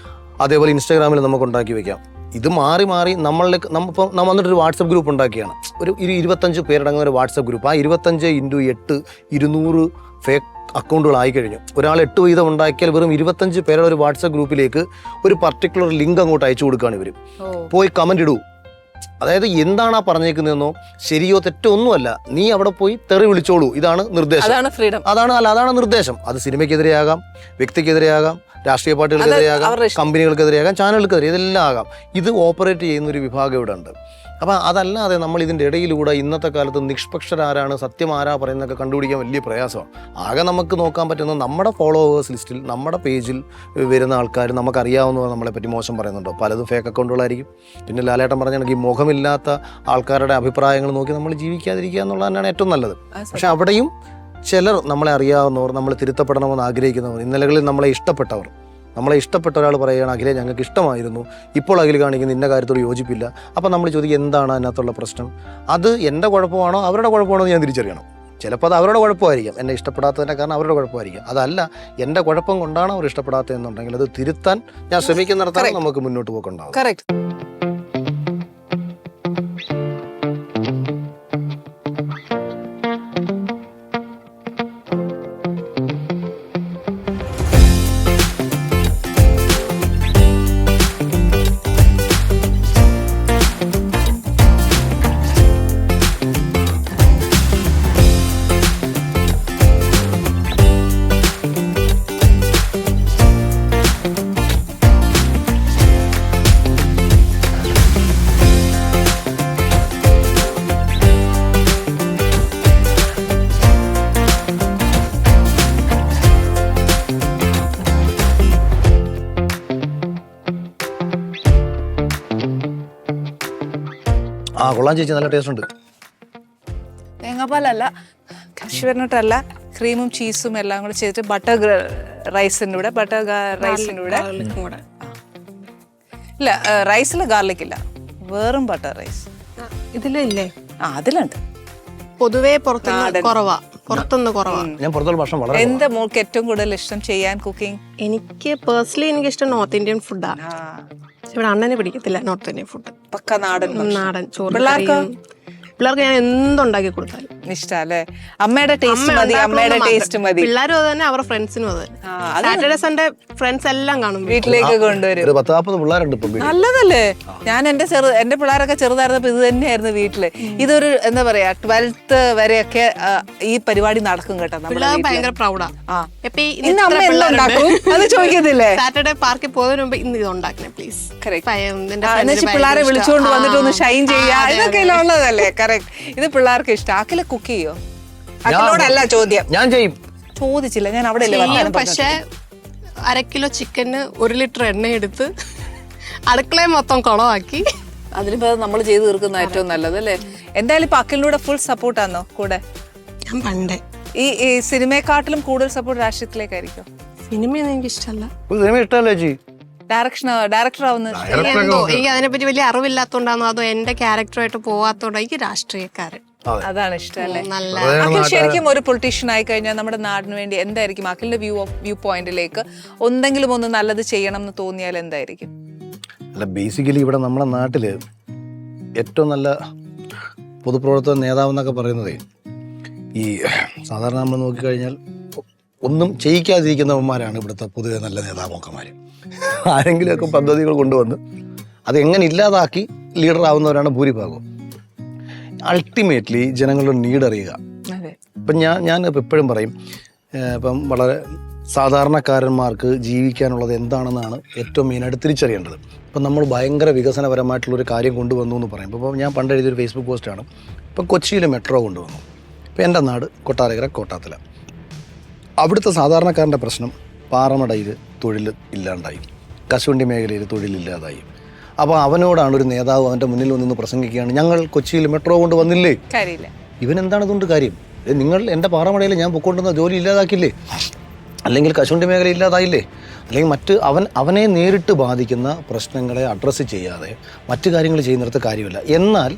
അതേപോലെ ഇൻസ്റ്റാഗ്രാമിൽ നമുക്ക് ഉണ്ടാക്കി വെക്കാം. ഇത് മാറി നമ്മളിലേക്ക് നമ്മൾ വന്നിട്ടൊരു വാട്സപ്പ് ഗ്രൂപ്പ് ഉണ്ടാക്കിയാണ്. ഒരു 25 പേരടങ്ങുന്ന ഒരു വാട്സപ്പ് ഗ്രൂപ്പ്. ആ 25 × 8 200 ഫേക്ക് അക്കൗണ്ടുകളായി കഴിഞ്ഞു. ഒരാൾ 8 വീതം ഉണ്ടാക്കിയാൽ വെറും 25 പേരുടെ ഒരു വാട്സപ്പ് ഗ്രൂപ്പിലേക്ക് ഒരു പർട്ടിക്കുലർ ലിങ്ക് അങ്ങോട്ട് അയച്ചു കൊടുക്കുകയാണ് ഇവർ. പോയി കമന്റ് ഇടൂ. അതായത് എന്താണ് ആ പറഞ്ഞേക്കുന്നതെന്നോ ശരിയോ തെറ്റോ ഒന്നുമല്ല, നീ അവിടെ പോയി തെറി വിളിച്ചോളൂ, ഇതാണ് നിർദ്ദേശം. അതാണ് നിർദ്ദേശം. അത് സിനിമയ്ക്കെതിരെയാകാം, വ്യക്തിക്കെതിരെയാകാം, രാഷ്ട്രീയ പാർട്ടികൾക്കെതിരെയാകാം, കമ്പനികൾക്കെതിരെയാകാം, ചാനലുകൾക്കെതിരെ, ഇതെല്ലാം ആകാം. ഇത് ഓപ്പറേറ്റ് ചെയ്യുന്ന ഒരു വിഭാഗം ഇവിടെ ഉണ്ട്. അപ്പം അതല്ലാതെ നമ്മൾ ഇതിൻ്റെ ഇടയിലൂടെ ഇന്നത്തെ കാലത്ത് നിഷ്പക്ഷരാരാണ്, സത്യം ആരാ പറയുന്നതൊക്കെ കണ്ടുപിടിക്കാൻ വലിയ പ്രയാസമാണ്. ആകെ നമുക്ക് നോക്കാൻ പറ്റുന്നത് നമ്മുടെ ഫോളോവേഴ്സ് ലിസ്റ്റിൽ നമ്മുടെ പേജിൽ വരുന്ന ആൾക്കാർ നമുക്കറിയാവുന്നവർ നമ്മളെപ്പറ്റി മോശം പറയുന്നുണ്ടോ? പലതും ഫേക്ക് അക്കൗണ്ടുകളായിരിക്കും. പിന്നെ ലാലേട്ടൻ പറഞ്ഞാണെങ്കിൽ മുഖമില്ലാത്ത ആൾക്കാരുടെ അഭിപ്രായങ്ങൾ നോക്കി നമ്മൾ ജീവിക്കാതിരിക്കുക എന്നുള്ളത് തന്നെയാണ് ഏറ്റവും നല്ലത്. പക്ഷെ അവിടെയും ചിലർ നമ്മളെ അറിയാവുന്നവർ, നമ്മൾ തിരുത്തപ്പെടണമെന്ന് ആഗ്രഹിക്കുന്നവർ, ഇന്നലകളിൽ നമ്മളെ ഇഷ്ടപ്പെട്ട ഒരാൾ പറയുകയാണ്, അഖിലെ ഞങ്ങൾക്ക് ഇഷ്ടമായിരുന്നു, ഇപ്പോൾ അഖിൽ കാണിക്കുന്ന ഇന്ന കാര്യത്തോട് യോജിപ്പില്ല. അപ്പം നമ്മൾ ചോദിക്കും എന്താണ് അതിനകത്തുള്ള പ്രശ്നം? അത് എൻ്റെ കുഴപ്പമാണോ അവരുടെ കുഴപ്പമാണോ എന്ന് ഞാൻ തിരിച്ചറിയണം. ചിലപ്പോൾ അത് അവരുടെ കുഴപ്പമായിരിക്കാം, എന്നെ ഇഷ്ടപ്പെടാത്തതിൻ്റെ കാരണം അവരുടെ കുഴപ്പമായിരിക്കാം. അതല്ല എൻ്റെ കുഴപ്പം കൊണ്ടാണ് അവർ ഇഷ്ടപ്പെടാത്തതെന്നുണ്ടെങ്കിൽ അത് തിരുത്താൻ ഞാൻ ശ്രമിക്കുന്നിടത്താണ് നമുക്ക് മുന്നോട്ട് പോക്കുണ്ടാവും. കൊള്ളാൻ ചേച്ചി, നല്ല ടേസ്റ്റ് ഉണ്ട്. തേങ്ങാപ്പാലല്ല, കശുവരനട്ടല്ല, ക്രീമും ചീസും എല്ലാം കൂടെ ചെയ്തിട്ട് ബട്ടർ റൈസിൻ്റെ കൂടെ ഇല്ല, റൈസിൽ ഗാർലിക് ഇല്ല, വെറും ബട്ടർ റൈസ്. ഇതിലില്ലേ? അതിലുണ്ട്. പൊതുവേ പുറത്തുനിന്ന് കുറവാ. ഞാൻ പുറത്തുള്ള ഭക്ഷണം വളരെ എന്താ മോൾക്ക് ഏറ്റവും കൂടുതൽ ഇഷ്ടം ചെയ്യാൻ കുക്കിംഗ്? എനിക്ക് പേഴ്സണലി എനിക്ക് ഇഷ്ടം നോർത്ത് ഇന്ത്യൻ ഫുഡാണ്. ഇവിടെ അണ്ണനെ പിടിക്കത്തില്ല നോർത്ത് ഇന്ത്യൻ ഫുഡ്. പക്ക നാടൻ ചോറ്. പിള്ളേർക്ക് ഞാൻ എന്തുണ്ടാക്കി കൊടുത്താലും ഇഷ്ടല്ലേ? അമ്മയുടെ ടേസ്റ്റ് മതി, അമ്മയുടെ ടേസ്റ്റ് മതി. പിള്ളേരും അത് തന്നെ, അവരുടെ ഫ്രണ്ട്സിനും അത് തന്നെ. സാറ്റർഡേ സൺഡേ ഫ്രണ്ട്സ് എല്ലാം കാണും, വീട്ടിലേക്ക് കൊണ്ടുവരും. 10-40 പിള്ളേരുണ്ട് ഇപ്പം. നല്ലതല്ലേ? ഞാൻ എന്റെ പിള്ളേരൊക്കെ ചെറുതായിരുന്നപ്പോ ഇത് തന്നെയായിരുന്നു വീട്ടില്. ഇതൊരു എന്താ പറയാ 12th വരെയൊക്കെ ഈ പരിപാടി നടക്കും കേട്ടോ. പിള്ളേർ ഭയങ്കര പ്രൗഡാ. അത് ചോദിക്കത്തില്ലേ? സാറ്റർഡേ പാർക്കിൽ പോകുന്നതിന് മുമ്പ് ഇന്ന് ഇത് ഉണ്ടാക്കണേ പ്ലീസ്. പിള്ളേരെ വിളിച്ചുകൊണ്ട് വന്നിട്ട് ഒന്ന് ഷൈൻ ചെയ്യാ, ഇതൊക്കെ ഉള്ളതല്ലേ? കറക്റ്റ്. ഇത് പിള്ളേർക്ക് ഇഷ്ടം. അഖില കുക്ക് ചെയ്യോ? അഖിലോടല്ല ചോദ്യം, ഞാൻ ചെയ്യും. ചോദിച്ചില്ല, ഞാൻ അവിടെ പക്ഷെ 1/2 കിലോ ചിക്കന് 1 ലിറ്റർ എണ്ണ എടുത്ത് അടുക്കളയെ മൊത്തം കുളമാക്കി അതിനിപ്പോ നമ്മൾ ചെയ്ത് തീർക്കുന്ന ഏറ്റവും നല്ലത് അല്ലേ? എന്തായാലും ഇപ്പൊ അഖിലിനൂടെ ഫുൾ സപ്പോർട്ടാണോ കൂടെ? ഞാൻ പണ്ടേ ഈ സിനിമയെക്കാട്ടിലും കൂടുതൽ സപ്പോർട്ട് രാഷ്ട്രീയത്തിലേക്കായിരിക്കും. സിനിമയൊന്നും എനിക്ക് ഇഷ്ടമല്ല. സിനിമ ഇഷ്ടമല്ലേ ചേച്ചി? ഡയറക്ടർ ആവുന്നത് എനിക്ക് അതിനെപ്പറ്റി വലിയ അറിവില്ലാത്തോണ്ടാണോ അതോ എന്റെ ക്യാരക്ടറായിട്ട് പോവാത്തോണ്ടോ? എനിക്ക് രാഷ്ട്രീയക്കാരൻ അതാണ് ഇഷ്ടം അല്ലേ? നല്ല അഖിൽ ശരിക്കും ഒരു പൊളിറ്റീഷ്യൻ ആയി കഴിഞ്ഞാൽ നമ്മുടെ നാടിന് വേണ്ടി എന്തായിരിക്കും അഖിലിന്റെ വ്യൂ പോയിന്റിലേക്ക് എന്തെങ്കിലും ഒന്ന് നല്ലത് ചെയ്യണം എന്ന് തോന്നിയാൽ എന്തായിരിക്കും? അല്ല, ബേസിക്കലി ഇവിടെ നമ്മുടെ നാട്ടില് ഏറ്റവും നല്ല പൊതുപ്രവർത്തക നേതാവ് എന്നൊക്കെ പറയുന്നത് ഈ സാധാരണ നമ്മൾ നോക്കിക്കഴിഞ്ഞാൽ ഒന്നും ചെയ്യിക്കാതിരിക്കുന്നവന്മാരാണ് ഇവിടുത്തെ പൊതുവെ നല്ല നേതാക്കന്മാർ. ആരെങ്കിലുമൊക്കെ പദ്ധതികൾ കൊണ്ടുവന്ന് അതെങ്ങനെ ഇല്ലാതാക്കി ലീഡർ ആവുന്നവരാണ് ഭൂരിഭാഗവും. അൾട്ടിമേറ്റ്ലി ജനങ്ങളുടെ നീഡ് അറിയുക. ഇപ്പം ഞാൻ എപ്പോഴും പറയും, ഇപ്പം വളരെ സാധാരണക്കാരന്മാർക്ക് ജീവിക്കാനുള്ളത് എന്താണെന്നാണ് ഏറ്റവും മെയിനായിട്ട് തിരിച്ചറിയേണ്ടത്. ഇപ്പം നമ്മൾ ഭയങ്കര വികസനപരമായിട്ടുള്ളൊരു കാര്യം കൊണ്ടുവന്നു എന്ന് പറയും. ഇപ്പോൾ ഞാൻ പണ്ട് എഴുതിയൊരു ഫേസ്ബുക്ക് പോസ്റ്റാണ്, ഇപ്പം കൊച്ചിയിൽ മെട്രോ കൊണ്ടുവന്നു. ഇപ്പം എൻ്റെ നാട് കൊട്ടാരക്കര കോട്ടാത്തല. അവിടുത്തെ സാധാരണക്കാരൻ്റെ പ്രശ്നം പാറമടയിൽ തൊഴിൽ ഇല്ലാണ്ടായി, കശുവണ്ടി മേഖലയിൽ തൊഴിലില്ലാതായി. അപ്പോൾ അവനോടാണ് ഒരു നേതാവ് അവൻ്റെ മുന്നിൽ നിന്ന് പ്രസംഗിക്കുകയാണ്, ഞങ്ങൾ കൊച്ചിയിൽ മെട്രോ കൊണ്ട് വന്നില്ലേ. ഇവനെന്താണ് ഇതുകൊണ്ട് കാര്യം? നിങ്ങൾ എൻ്റെ പാറമടയിൽ ഞാൻ പൊക്കൊണ്ടുവന്ന ജോലി ഇല്ലാതാക്കില്ലേ, അല്ലെങ്കിൽ കശുവണ്ടി മേഖല ഇല്ലാതായില്ലേ, അല്ലെങ്കിൽ മറ്റ് അവനെ നേരിട്ട് ബാധിക്കുന്ന പ്രശ്നങ്ങളെ അഡ്രസ്സ് ചെയ്യാതെ മറ്റു കാര്യങ്ങൾ ചെയ്യുന്നിടത്ത് കാര്യമില്ല. എന്നാൽ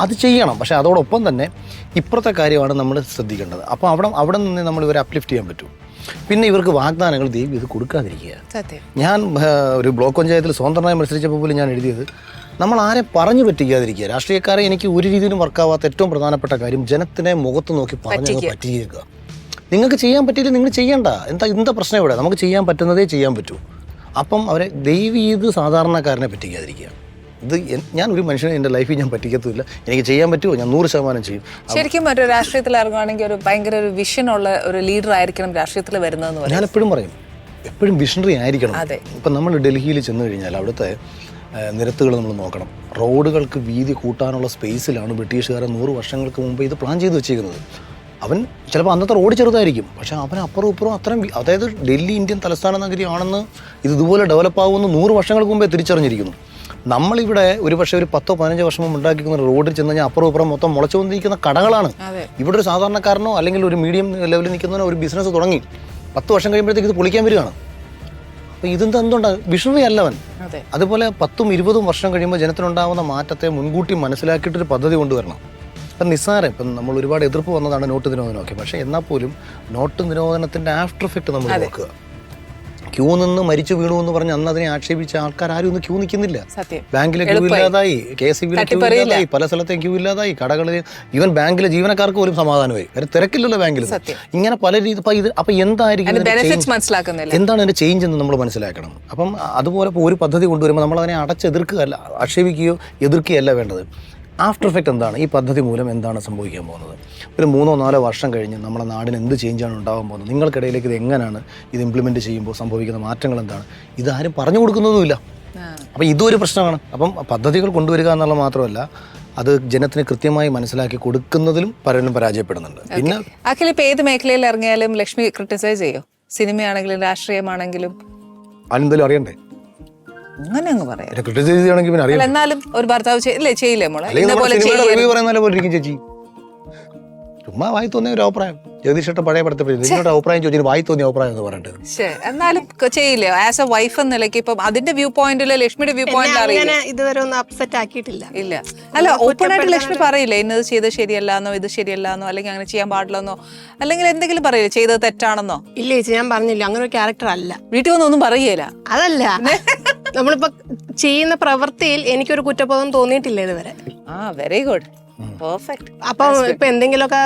അത് ചെയ്യണം, പക്ഷേ അതോടൊപ്പം തന്നെ ഇപ്പുറത്തെ കാര്യമാണ് നമ്മൾ ശ്രദ്ധിക്കേണ്ടത്. അപ്പോൾ അവിടെ നിന്ന് നമ്മൾ ഇവരെ അപ്ലിഫ്റ്റ് ചെയ്യാൻ പറ്റും. പിന്നെ ഇവർക്ക് വാഗ്ദാനങ്ങൾ ദൈവം ഇത് കൊടുക്കാതിരിക്കുക. ഞാൻ ഒരു ബ്ലോക്ക് പഞ്ചായത്തിൽ സ്വതന്ത്രമായി മത്സരിച്ചപ്പോൾ പോലും ഞാൻ എഴുതിയത്, നമ്മൾ ആരെ പറഞ്ഞു പറ്റിക്കാതിരിക്കുക. രാഷ്ട്രീയക്കാരെ എനിക്ക് ഒരു രീതിയിലും വർക്കാവാത്ത ഏറ്റവും പ്രധാനപ്പെട്ട കാര്യം ജനത്തിനെ മുഖത്ത് നോക്കി പറഞ്ഞു പറ്റിയേക്കുക. നിങ്ങൾക്ക് ചെയ്യാൻ പറ്റിയില്ല, നിങ്ങൾ ചെയ്യണ്ട. എന്താ പ്രശ്നം ഇവിടെ? നമുക്ക് ചെയ്യാൻ പറ്റുന്നതേ ചെയ്യാൻ പറ്റൂ. അപ്പം അവരെ ദൈവം ഇത് സാധാരണക്കാരനെ പറ്റിക്കാതിരിക്കുക. ഇത് ഞാൻ ഒരു മനുഷ്യനെ എൻ്റെ ലൈഫിൽ ഞാൻ പറ്റിക്കത്തില്ല. എനിക്ക് ചെയ്യാൻ പറ്റുമോ? ഞാൻ 100% ചെയ്യും. ശരിക്കും ഒരു രാഷ്ട്രീയത്തിൽ ഇറങ്ങുകയാണെങ്കിൽ ഒരു ഭയങ്കര ഒരു വിഷനുള്ള ഒരു ലീഡർ ആയിരിക്കണം രാഷ്ട്രീയത്തിൽ വരുന്നതെന്ന് ഞാൻ എപ്പോഴും പറയും, എപ്പോഴും വിഷണറി ആയിരിക്കണം. ഇപ്പം നമ്മൾ ഡൽഹിയിൽ ചെന്ന് കഴിഞ്ഞാൽ അവിടുത്തെ നിരത്തുകൾ നമ്മൾ നോക്കണം. റോഡുകൾക്ക് വീതി കൂട്ടാനുള്ള സ്പേസിലാണ് ബ്രിട്ടീഷുകാരെ 100 വർഷങ്ങൾക്ക് മുമ്പ് ഇത് പ്ലാൻ ചെയ്ത് വെച്ചിരിക്കുന്നത്. അവൻ ചിലപ്പോൾ അന്നത്തെ റോഡ് ചെറുതായിരിക്കും, പക്ഷേ അവൻ അപ്പുറം ഇപ്പുറം അത്രയും, അതായത് ഡൽഹി ഇന്ത്യൻ തലസ്ഥാന നഗരി ആണെന്ന്, ഇതുപോലെ ഡെവലപ്പ് ആകുമെന്ന് 100 വർഷങ്ങൾക്ക് മുമ്പേ തിരിച്ചറിഞ്ഞിരിക്കുന്നു. നമ്മളിവിടെ ഒരു പക്ഷേ ഒരു 10-15 വർഷം മുമ്പ് ഉണ്ടാക്കിക്കുന്ന റോഡിൽ ചെന്ന് കഴിഞ്ഞാൽ അപ്പുറം ഇപ്പുറം മൊത്തം മുളച്ചു വന്നിരിക്കുന്ന കടകളാണ്. ഇവിടെ ഒരു സാധാരണക്കാരനോ അല്ലെങ്കിൽ ഒരു മീഡിയം ലെവലിൽ നിൽക്കുന്നവനോ ഒരു ബിസിനസ് തുടങ്ങി 10 വർഷം കഴിയുമ്പോഴത്തേക്ക് ഇത് പൊളിക്കാൻ വരികയാണ്. അപ്പോൾ എന്തുകൊണ്ടാണ്? വിഷണറി അല്ലവൻ. അതുപോലെ 10-20 വർഷം കഴിയുമ്പോൾ ജനത്തിനുണ്ടാകുന്ന മാറ്റത്തെ മുൻകൂട്ടി മനസ്സിലാക്കിയിട്ടൊരു പദ്ധതി കൊണ്ടുവരണം. അപ്പം നിസ്സാരം, ഇപ്പം നമ്മൾ ഒരുപാട് എതിർപ്പ് വന്നതാണ് നോട്ട് നിരോധനമൊക്കെ, പക്ഷേ എന്നാൽ പോലും നോട്ട് നിരോധനത്തിൻ്റെ ആഫ്റ്റർ എഫക്റ്റ് നമ്മൾ നോക്കുക. ക്യൂ നിന്ന് മരിച്ചു വീണു എന്ന് പറഞ്ഞ് അന്ന് അതിനെ ആക്ഷേപിച്ച ആൾക്കാർ ആരും ഒന്ന് ക്യൂ നിൽക്കുന്നില്ല. ബാങ്കിലെ ക്യൂ ഇല്ലാതായി, KSEBിലെ ക്യൂ ഇല്ലാതായി, പല സ്ഥലത്തെ ക്യൂ ഇല്ലാതായി, കടകളിൽ ഈവൻ ബാങ്കിലെ ജീവനക്കാർക്ക് പോലും സമാധാനമായി. വേറെ തിരക്കില്ലല്ലോ ബാങ്കിൽ. ഇങ്ങനെ പല രീതി. അപ്പം എന്തായിരിക്കും, എന്താണ് അതിന്റെ ചേഞ്ച് എന്ന് നമ്മൾ മനസ്സിലാക്കണം. അപ്പം അതുപോലെ ഒരു പദ്ധതി കൊണ്ടുവരുമ്പോൾ നമ്മൾ അതിനെ അടച്ചെതിർക്കുകയല്ല, ആക്ഷേപിക്കുകയോ എതിർക്കുകയല്ല വേണ്ടത്. ആഫ്റ്റർ എഫക്റ്റ് എന്താണ്? ഈ പദ്ധതി മൂലം എന്താണ് സംഭവിക്കാൻ പോകുന്നത്? ഒരു 3-4 വർഷം കഴിഞ്ഞ് നമ്മുടെ നാടിന് എന്ത് ചേഞ്ചാണ് ഉണ്ടാകാൻ പോകുന്നത്? നിങ്ങൾക്കിടയിലേക്ക് ഇത് എങ്ങനെയാണ് ഇത് ഇംപ്ലിമെൻറ്റ് ചെയ്യുമ്പോൾ സംഭവിക്കുന്ന മാറ്റങ്ങൾ എന്താണ്? ഇതാരും പറഞ്ഞു കൊടുക്കുന്നതുമില്ല. അപ്പം ഇതൊരു പ്രശ്നമാണ്. അപ്പം പദ്ധതികൾ കൊണ്ടുവരിക എന്നുള്ള മാത്രമല്ല, അത് ജനത്തിന് കൃത്യമായി മനസ്സിലാക്കി കൊടുക്കുന്നതിലും പലരും പരാജയപ്പെടുന്നുണ്ട്. പിന്നെ അഖിൽ ഇപ്പം ഏത് മേഖലയിൽ ഇറങ്ങിയാലും ലക്ഷ്മി ക്രിട്ടിസൈസ് ചെയ്യോ? സിനിമയാണെങ്കിലും രാഷ്ട്രീയമാണെങ്കിലും അതെന്തായാലും അറിയണ്ടേ? അങ്ങനെ അങ്ങ് പറയാം. ക്രിട്ടിസൈസ് ചെയ്യണമെങ്കിൽ പിന്നെ അറിയാം. എന്നാലും ഒരു ഭർത്താവ് ചെയ്യില്ലേ മോളെ? അല്ലെങ്കിൽ ഇന്ന പോലെ സിനിമയുടെ റിവ്യൂ പറയുന്ന പോലെ ഇരിക്കും ചേച്ചി. ചുമ്മാ വായി തോന്നിയ ഒരു അഭിപ്രായം. ജഗദീഷേട്ട പഴയ പടത്തെ നിങ്ങളുടെ അഭിപ്രായം ചോദിച്ചാൽ വായി തോന്നിയ അഭിപ്രായം എന്ന് പറഞ്ഞിട്ട്. എന്നാലും ചെയ്യില്ലേ ആസ് എ വൈഫ് എന്ന നിലയ്ക്ക്? ഇപ്പം അതിന്റെ വ്യൂ പോയിന്റില് ലക്ഷ്മിയുടെ വ്യൂ പോയിന്റ് അറിയില്ല. ഇതുവരെ ഒന്നും അപ്സെറ്റ് ആക്കിയിട്ടില്ല. ഇല്ല, അല്ല ഓപ്പൺ ആയിട്ട് ലക്ഷ്മി പറയില്ലേ ഇന്നത് ചെയ്തത് ശരിയല്ലാന്നോ, ഇത് ശരിയല്ലാന്നോ, അല്ലെങ്കിൽ അങ്ങനെ ചെയ്യാൻ പാടില്ലെന്നോ, അല്ലെങ്കിൽ എന്തെങ്കിലും പറയില്ലേ ചെയ്തത് തെറ്റാണെന്നോ? ഇല്ല ചേച്ചി, ഞാൻ പറഞ്ഞില്ല അങ്ങനെ ഒരു ക്യാരക്ടർ അല്ല. വീട്ടിൽ വന്നൊന്നും പറയേല. അതല്ല, നമ്മളിപ്പോ ചെയ്യുന്ന പ്രവൃത്തിയിൽ എനിക്കൊരു കുറ്റബോധം തോന്നിയിട്ടില്ല ഇതുവരെ. Very good, perfect. അപ്പൊ ഇപ്പൊ എന്തെങ്കിലുമൊക്കെ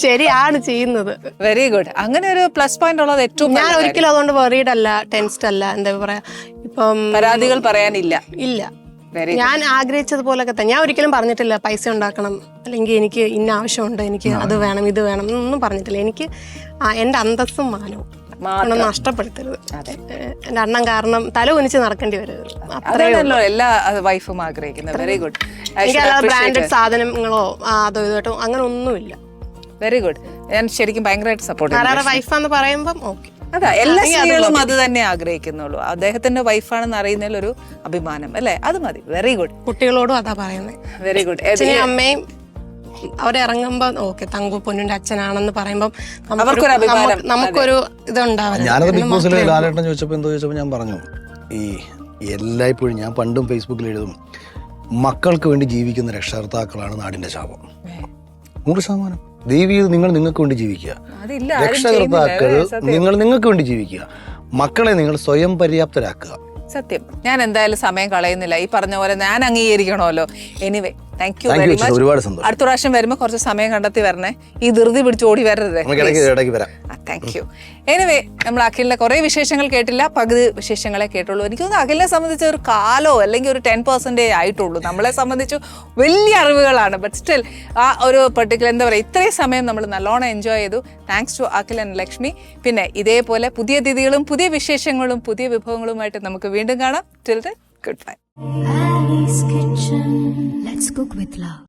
ശരിയാണ് ചെയ്യുന്നത്. Very good. അങ്ങനെ ഒരു പ്ലസ് പോയിന്റ് ഉള്ളത് ഏറ്റവും. ഞാൻ ഒരിക്കലും അതുകൊണ്ട് വെറീഡ് അല്ല, ടെൻസ്ഡ് അല്ല. എന്താ പറയാ, ഇപ്പം പരാതികൾ പറയാനില്ല. ഇല്ല, ഞാൻ ആഗ്രഹിച്ചതുപോലൊക്കെ തന്നെ. ഞാൻ ഒരിക്കലും പറഞ്ഞിട്ടില്ല പൈസ ഉണ്ടാക്കണം, അല്ലെങ്കിൽ എനിക്ക് ഇന്ന ആവശ്യമുണ്ട്, എനിക്ക് അത് വേണം ഇത് വേണം എന്നൊന്നും പറഞ്ഞിട്ടില്ല. എനിക്ക് എന്റെ അന്തസ്സും മാനവും നഷ്ടപ്പെടുത്തരുത്. എന്റെ അണ്ണൻ കാരണം തല കുനിച്ച് നടക്കേണ്ടി വരരുത്. അതാണല്ലോ എല്ലാ വൈഫും ആഗ്രഹിക്കുന്നത്. Very good. എനിക്കല്ലാതെ ബ്രാൻഡഡ് സാധനങ്ങളോ അതോ ഇതോ അങ്ങനെ ഒന്നുമില്ല. Very good. ഞാൻ ശരിക്കും ഭയങ്കരമായിട്ട് സപ്പോർട്ട് ചെയ്യുന്നു. വൈഫാന്ന് പറയുമ്പം ഓക്കെ. അതാ എല്ലാ സ്ത്രീകളും അത് തന്നെ ആഗ്രഹിക്കുന്നുള്ളൂ. അദ്ദേഹത്തിന്റെ വൈഫാണെന്ന് അറിയുന്നതിൽ ഒരു അഭിമാനം അല്ലേ, അത് മതി. Very good. കുട്ടികളോടും അതാ പറയുന്നത്. Very good. അമ്മയും അവരിറങ്ങുമ്പോ ഓക്കെ തങ്കു പൊന്നിന്റെ അച്ഛനാണെന്ന് പറയുമ്പോ നമുക്കൊരു ഇതുണ്ടാവും. ഞാനത് ബിഗ് ബോസിൽ ലാലേട്ടൻ ചോദിച്ചപ്പോ എന്തോ ചോദിച്ചപ്പോ ഞാൻ പറഞ്ഞു, ഈ എല്ലായ്പ്പോഴും ഞാൻ പണ്ടും ഫേസ്ബുക്കിൽ എഴുതും, മക്കൾക്ക് വേണ്ടി ജീവിക്കുന്ന രക്ഷകർത്താക്കളാണ് നാടിന്റെ ശാപം. 100%. ദൈവീത് നിങ്ങൾക്ക് വേണ്ടി ജീവിക്കുക, രക്ഷകർത്താക്കൾ നിങ്ങൾക്ക് വേണ്ടി ജീവിക്കുക, മക്കളെ നിങ്ങൾ സ്വയം പര്യാപ്തരാക്കുക. സത്യം. ഞാൻ എന്തായാലും സമയം കളയുന്നില്ല. ഈ പറഞ്ഞ പോലെ ഞാൻ അംഗീകരിക്കണമല്ലോ. Anyway, thank you very much. ഒരുപാട് സന്തോഷം. അടുത്ത പ്രാവശ്യം വരുമ്പോൾ കുറച്ച് സമയം കണ്ടെത്തി വരണേ. ഈ ധൃതി പിടിച്ച് ഓടി വരരുത്. Thank you. എനിവേ, നമ്മൾ അഖിലിന്റെ കുറെ വിശേഷങ്ങൾ കേട്ടില്ല, പകുതി വിശേഷങ്ങളെ കേട്ടുള്ളൂ. എനിക്ക് തോന്നുന്നു അഖിലിനെ സംബന്ധിച്ച് ഒരു കാലോ അല്ലെങ്കിൽ ഒരു 10% ആയിട്ടുള്ളൂ. നമ്മളെ സംബന്ധിച്ച് വലിയ അറിവുകളാണ്. ബട്ട് സ്റ്റിൽ ആ ഒരു പെർട്ടിക്കുലർ എന്താ പറയുക, ഇത്രയും സമയം നമ്മൾ നല്ലോണം എൻജോയ് ചെയ്തു. Thanks to Akhil and Lakshmi. പിന്നെ ഇതേപോലെ പുതിയ അതിഥികളും പുതിയ വിശേഷങ്ങളും പുതിയ വിഭവങ്ങളുമായിട്ട് നമുക്ക് വീണ്ടും കാണാം. Till then, good bye. Ali's Kitchen. Let's cook with love.